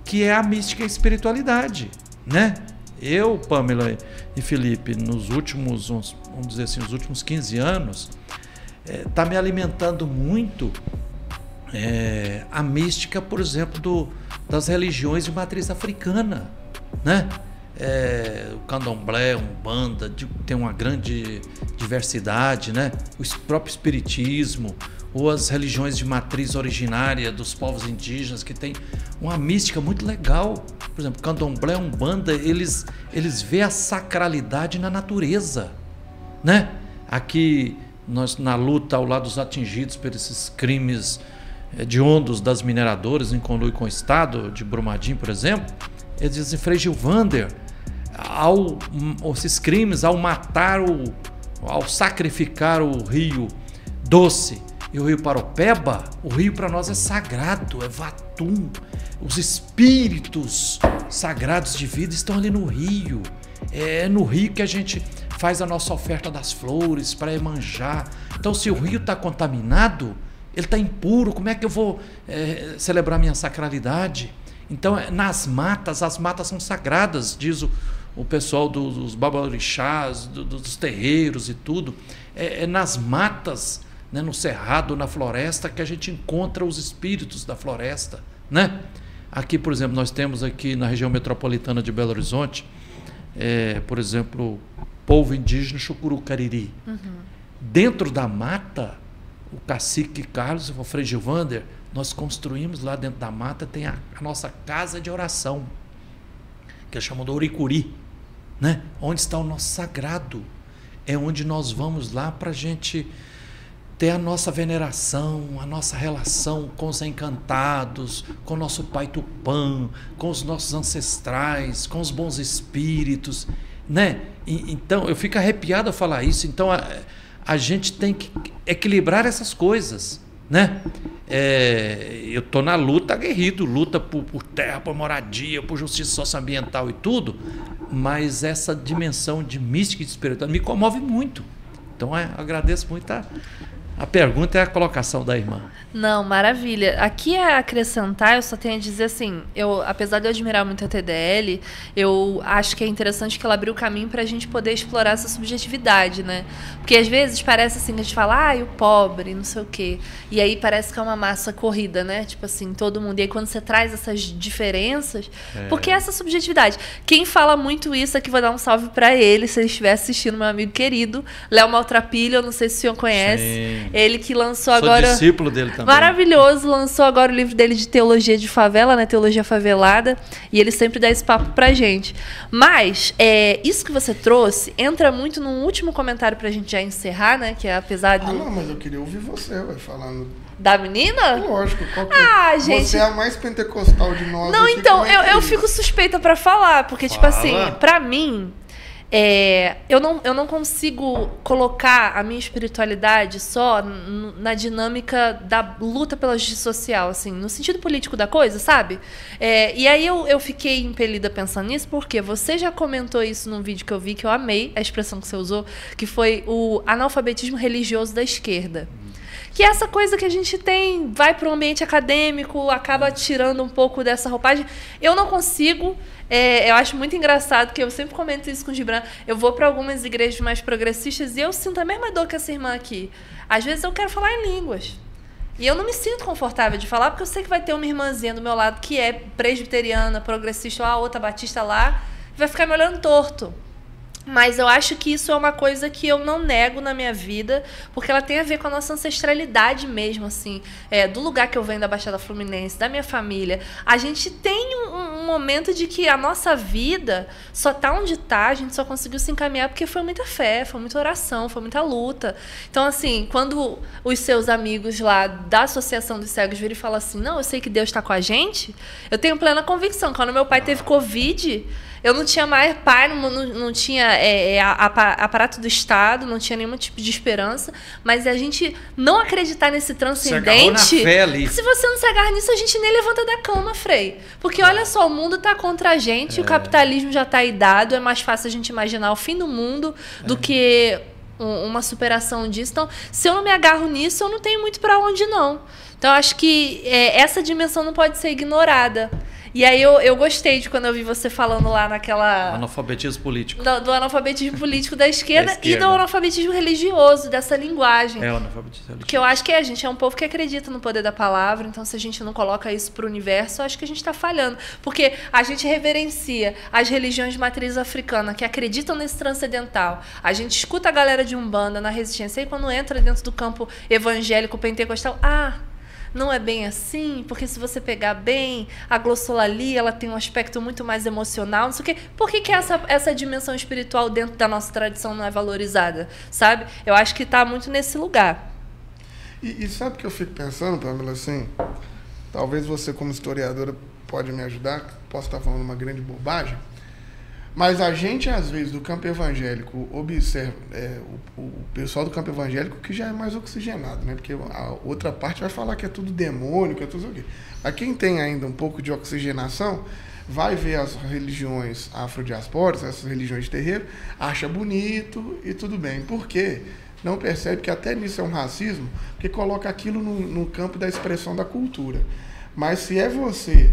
que é a mística e a espiritualidade, né? Eu, Pamela e Felipe, nos últimos, vamos dizer assim, os últimos 15 anos, está me alimentando muito a mística, por exemplo, das religiões de matriz africana, né? O candomblé, umbanda, tem uma grande diversidade, né? O próprio espiritismo, ou as religiões de matriz originária dos povos indígenas, que tem uma mística muito legal. Por exemplo, candomblé, umbanda, eles veem a sacralidade na natureza, né? Aqui, nós na luta ao lado dos atingidos por esses crimes hediondos das mineradoras, em conluio com o Estado, de Brumadinho, por exemplo, eles dizem, Frei Gilvander, esses crimes, ao matar, ao sacrificar o rio Doce e o rio Paropeba, o rio para nós é sagrado, é Vatum. Os espíritos sagrados de vida estão ali no rio. É no rio que a gente faz a nossa oferta das flores para Iemanjá. Então, se o rio está contaminado, ele está impuro, como é que eu vou celebrar minha sacralidade? Então, nas matas, as matas são sagradas, diz o pessoal dos babalorixás, dos terreiros e tudo. É nas matas, né, no cerrado, na floresta, que a gente encontra os espíritos da floresta, né? Aqui, por exemplo, nós temos aqui na região metropolitana de Belo Horizonte, por exemplo, o povo indígena Chucurucariri. Uhum. Dentro da mata, o cacique Carlos, o Frei Gilvander, nós construímos lá dentro da mata, tem a nossa casa de oração, que é chamada Oricuri, né? Onde está o nosso sagrado. É onde nós vamos lá para a gente ter a nossa veneração, a nossa relação com os encantados, com o nosso Pai Tupã, com os nossos ancestrais, com os bons espíritos, né? Então, eu fico arrepiado a falar isso. Então, a gente tem que equilibrar essas coisas, né? Eu estou na luta aguerrido, luta por terra, por moradia, por justiça socioambiental e tudo, mas essa dimensão de mística e de espiritualidade me comove muito. Então, agradeço muito A pergunta é a colocação da irmã. Não, maravilha. Aqui a acrescentar, eu só tenho a dizer assim, apesar de eu admirar muito a TDL, eu acho que é interessante que ela abriu o caminho para a gente poder explorar essa subjetividade, né? Porque às vezes parece assim, que a gente fala, o pobre, não sei o quê. E aí parece que é uma massa corrida, né? Tipo assim, todo mundo. E aí quando você traz essas diferenças, porque essa subjetividade. Quem fala muito isso aqui, vou dar um salve para ele, se ele estiver assistindo, meu amigo querido, Léo Maltrapilho, eu não sei se o senhor conhece. Sim. Ele que lançou agora... Sou discípulo dele também. Maravilhoso, lançou agora o livro dele de teologia de favela, né? Teologia favelada, e ele sempre dá esse papo pra gente. Mas, isso que você trouxe entra muito num último comentário pra gente já encerrar, né? Que é apesar do... não, mas eu queria ouvir você, falando... Da menina? Lógico, gente... Você é a mais pentecostal de nós. Não, então, eu fico suspeita pra falar, porque, tipo assim, pra mim... eu não consigo colocar a minha espiritualidade só na dinâmica da luta pela justiça social, assim, no sentido político da coisa, sabe? E aí eu fiquei impelida pensando nisso, porque você já comentou isso num vídeo que eu vi, que eu amei a expressão que você usou, que foi o analfabetismo religioso da esquerda. Que é essa coisa que a gente tem, vai para o ambiente acadêmico, acaba tirando um pouco dessa roupagem. Eu não consigo... eu acho muito engraçado, que eu sempre comento isso com o Gibran. Eu vou para algumas igrejas mais progressistas e eu sinto a mesma dor que essa irmã aqui. Às vezes eu quero falar em línguas. E eu não me sinto confortável de falar, porque eu sei que vai ter uma irmãzinha do meu lado que é presbiteriana, progressista, ou a outra batista lá, e vai ficar me olhando torto. Mas eu acho que isso é uma coisa que eu não nego na minha vida, porque ela tem a ver com a nossa ancestralidade mesmo, assim, do lugar que eu venho, da Baixada Fluminense, da minha família. A gente tem um momento de que a nossa vida só tá onde tá, a gente só conseguiu se encaminhar porque foi muita fé, foi muita oração, foi muita luta. Então, assim, quando os seus amigos lá da Associação dos Cegos viram e falam assim, não, eu sei que Deus tá com a gente, eu tenho plena convicção. Quando meu pai teve Covid... Eu não tinha mais pai, não tinha aparato do Estado, não tinha nenhum tipo de esperança. Mas a gente não acreditar nesse transcendente... Se fé ali. Se você não se agarra nisso, a gente nem levanta da cama, Frei. Porque olha só, o mundo está contra a gente, o capitalismo já está aí dado, é mais fácil a gente imaginar o fim do mundo do que uma superação disso. Então, se eu não me agarro nisso, eu não tenho muito para onde não. Então, eu acho que essa dimensão não pode ser ignorada. E aí eu gostei de quando eu vi você falando lá naquela... Analfabetismo político. Do analfabetismo político da esquerda e do analfabetismo religioso, dessa linguagem. O analfabetismo religioso. Porque eu acho que a gente é um povo que acredita no poder da palavra, então se a gente não coloca isso para o universo, eu acho que a gente está falhando. Porque a gente reverencia as religiões de matriz africana, que acreditam nesse transcendental. A gente escuta a galera de Umbanda na resistência, e quando entra dentro do campo evangélico pentecostal, não é bem assim, porque se você pegar bem, a glossolalia, ela tem um aspecto muito mais emocional, não sei o quê. Por que essa dimensão espiritual dentro da nossa tradição não é valorizada, sabe? Eu acho que está muito nesse lugar. E sabe o que eu fico pensando, Pamela, assim? Talvez você, como historiadora, pode me ajudar, posso estar falando uma grande bobagem, mas a gente, às vezes, do campo evangélico, observa o pessoal do campo evangélico que já é mais oxigenado, né? Porque a outra parte vai falar que é tudo demônio, que é tudo o quê. Mas quem tem ainda um pouco de oxigenação vai ver as religiões afrodiaspóricas, essas religiões de terreiro, acha bonito e tudo bem. Por quê? Não percebe que até nisso é um racismo, porque coloca aquilo no campo da expressão da cultura. Mas se é você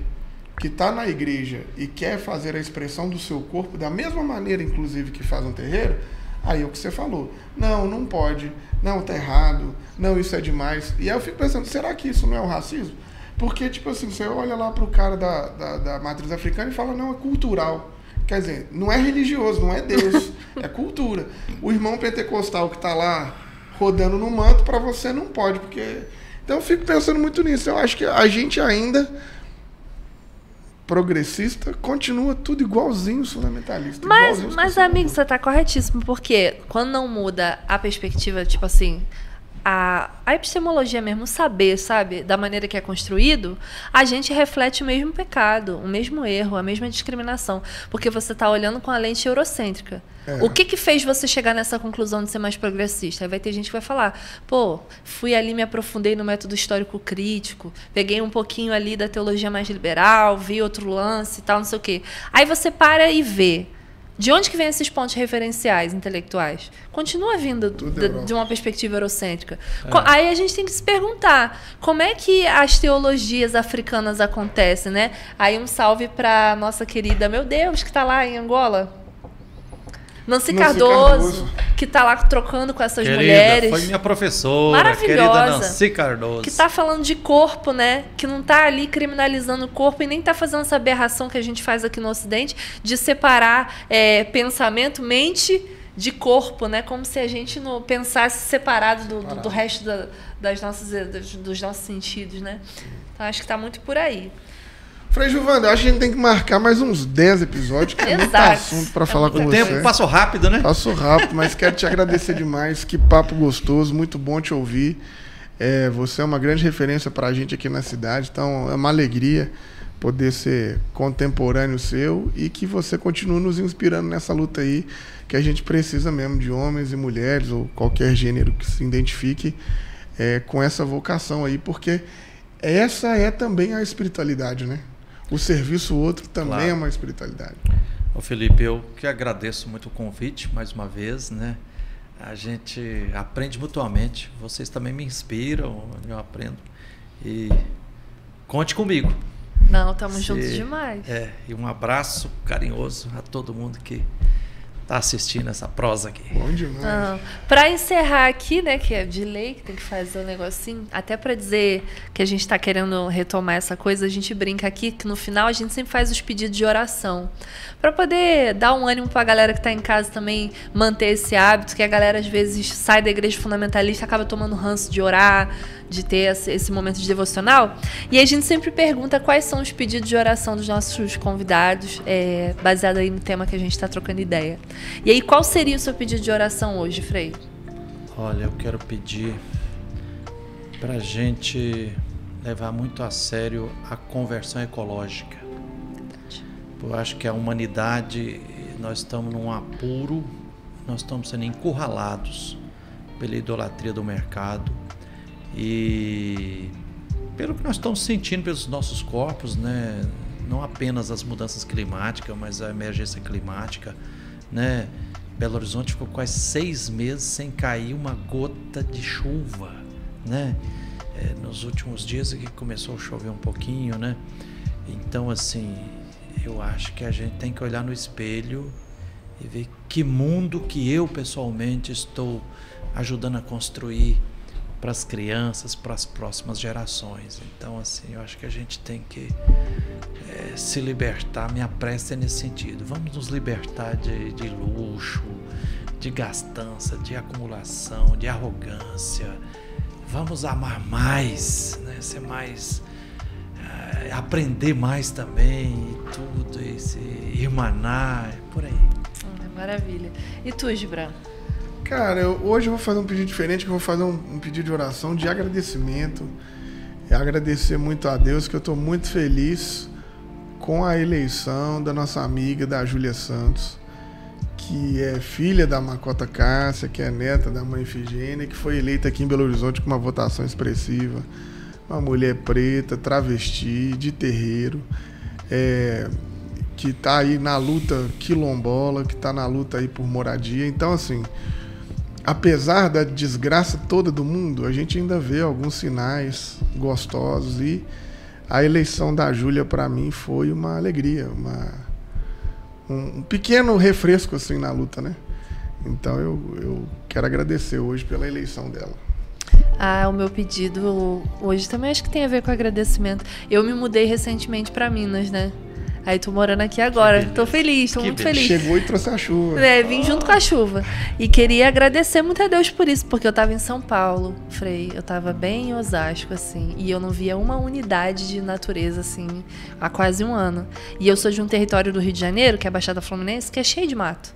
que está na igreja e quer fazer a expressão do seu corpo da mesma maneira, inclusive, que faz um terreiro, aí é o que você falou. Não pode, não, tá errado, não, isso é demais. E aí eu fico pensando, será que isso não é o racismo? Porque, tipo assim, você olha lá para o cara da matriz africana e fala, não, é cultural. Quer dizer, não é religioso, não é Deus, é cultura. O irmão pentecostal que está lá rodando no manto, para você não pode, porque... Então eu fico pensando muito nisso. Eu acho que a gente ainda... progressista, continua tudo igualzinho fundamentalista. Mas amigo, você está corretíssimo, porque quando não muda a perspectiva, tipo assim, a epistemologia mesmo, o saber, sabe, da maneira que é construído, a gente reflete o mesmo pecado, o mesmo erro, a mesma discriminação, porque você está olhando com a lente eurocêntrica. O que fez você chegar nessa conclusão de ser mais progressista? Aí vai ter gente que vai falar, fui ali, me aprofundei no método histórico crítico, peguei um pouquinho ali da teologia mais liberal, vi outro lance e tal, não sei o quê. Aí você para e vê De onde que vem esses pontos referenciais intelectuais? Continua vindo de uma perspectiva eurocêntrica. Aí a gente tem que se perguntar, como é que as teologias africanas acontecem, né? Aí um salve para nossa querida, meu Deus, que está lá em Angola. Nancy Cardoso, que está lá trocando com essas mulheres. Foi minha professora, maravilhosa, querida Nancy Cardoso. Que está falando de corpo, né? Que não está ali criminalizando o corpo e nem está fazendo essa aberração que a gente faz aqui no Ocidente de separar pensamento, mente de corpo, né? Como se a gente não pensasse separado do resto dos nossos sentidos, né? Então acho que está muito por aí. Frei Giovana, acho que a gente tem que marcar mais uns 10 episódios, que é muito assunto para falar com você. O tempo passou rápido, né? Passou rápido, mas quero te agradecer demais. Que papo gostoso, muito bom te ouvir. Você é uma grande referência para a gente aqui na cidade, então é uma alegria poder ser contemporâneo seu e que você continue nos inspirando nessa luta aí, que a gente precisa mesmo de homens e mulheres, ou qualquer gênero que se identifique com essa vocação aí, porque essa é também a espiritualidade, né? O serviço outro também é uma espiritualidade. Ô Felipe, eu que agradeço muito o convite, mais uma vez, né? A gente aprende mutuamente. Vocês também me inspiram, eu aprendo. E conte comigo. Não, estamos juntos demais. E um abraço carinhoso a todo mundo que está assistindo essa prosa aqui. Bom demais. Para encerrar aqui, né, que é de lei, que tem que fazer um negocinho, até para dizer que a gente está querendo retomar essa coisa, a gente brinca aqui que no final a gente sempre faz os pedidos de oração, para poder dar um ânimo para a galera que está em casa também manter esse hábito, que a galera às vezes sai da igreja fundamentalista, acaba tomando ranço de orar, de ter esse momento de devocional. E a gente sempre pergunta quais são os pedidos de oração dos nossos convidados, baseado aí no tema que a gente está trocando ideia. E aí, qual seria o seu pedido de oração hoje, Frei? Olha, eu quero pedir para a gente levar muito a sério a conversão ecológica. Eu acho que a humanidade, nós estamos num apuro, nós estamos sendo encurralados pela idolatria do mercado e pelo que nós estamos sentindo pelos nossos corpos, né? Não apenas as mudanças climáticas, mas a emergência climática, né? Belo Horizonte ficou quase 6 meses sem cair uma gota de chuva, né? Nos últimos dias que começou a chover um pouquinho, né? Então, assim, eu acho que a gente tem que olhar no espelho e ver que mundo que eu pessoalmente estou ajudando a construir para as crianças, para as próximas gerações. Então, assim, eu acho que a gente tem que se libertar. Minha prece é nesse sentido. Vamos nos libertar de luxo, de gastança, de acumulação, de arrogância. Vamos amar mais, né? Ser mais, aprender mais também, e tudo, e se irmanar, por aí. Maravilha. E tu, Gibran? Cara, hoje eu vou fazer um pedido diferente, que eu vou fazer um pedido de oração, de agradecimento. Agradecer muito a Deus, que eu estou muito feliz com a eleição da nossa amiga, da Júlia Santos, que é filha da Macota Cássia, que é neta da mãe Efigênia, que foi eleita aqui em Belo Horizonte com uma votação expressiva. Uma mulher preta, travesti, de terreiro, que está aí na luta quilombola, que está na luta aí por moradia. Então, assim, apesar da desgraça toda do mundo, a gente ainda vê alguns sinais gostosos, e a eleição da Júlia para mim foi uma alegria, um pequeno refresco assim na luta, né? Então eu quero agradecer hoje pela eleição dela. O meu pedido hoje também acho que tem a ver com agradecimento. Eu me mudei recentemente para Minas, né? Aí tô morando aqui agora. Tô feliz, tô muito feliz. Chegou e trouxe a chuva. Vim junto com a chuva. E queria agradecer muito a Deus por isso, porque eu tava em São Paulo, Frei. Eu tava bem em Osasco, assim, e eu não via uma unidade de natureza, assim, há quase um ano. E eu sou de um território do Rio de Janeiro, que é a Baixada Fluminense, que é cheio de mato.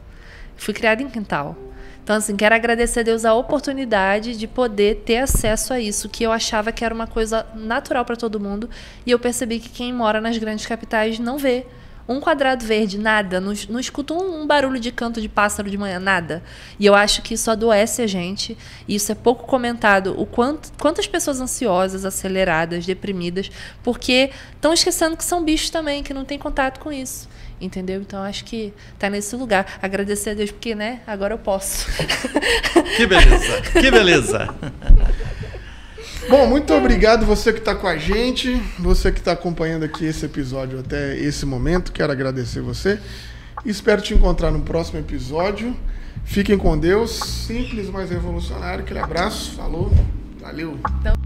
Fui criada em quintal. Então, assim, quero agradecer a Deus a oportunidade de poder ter acesso a isso, que eu achava que era uma coisa natural para todo mundo, e eu percebi que quem mora nas grandes capitais não vê um quadrado verde, nada, não escuta um barulho de canto de pássaro de manhã, nada. E eu acho que isso adoece a gente, e isso é pouco comentado, quantas pessoas ansiosas, aceleradas, deprimidas, porque estão esquecendo que são bichos também, que não têm contato com isso. entendeu? Então acho que tá nesse lugar. Agradecer a Deus porque, né, agora eu posso. Que beleza, que beleza. Bom, muito obrigado você que está com a gente, você que está acompanhando aqui esse episódio até esse momento. Quero agradecer você. Espero te encontrar no próximo episódio. Fiquem com Deus. Simples, mas revolucionário. Aquele abraço. Falou. Valeu. Então...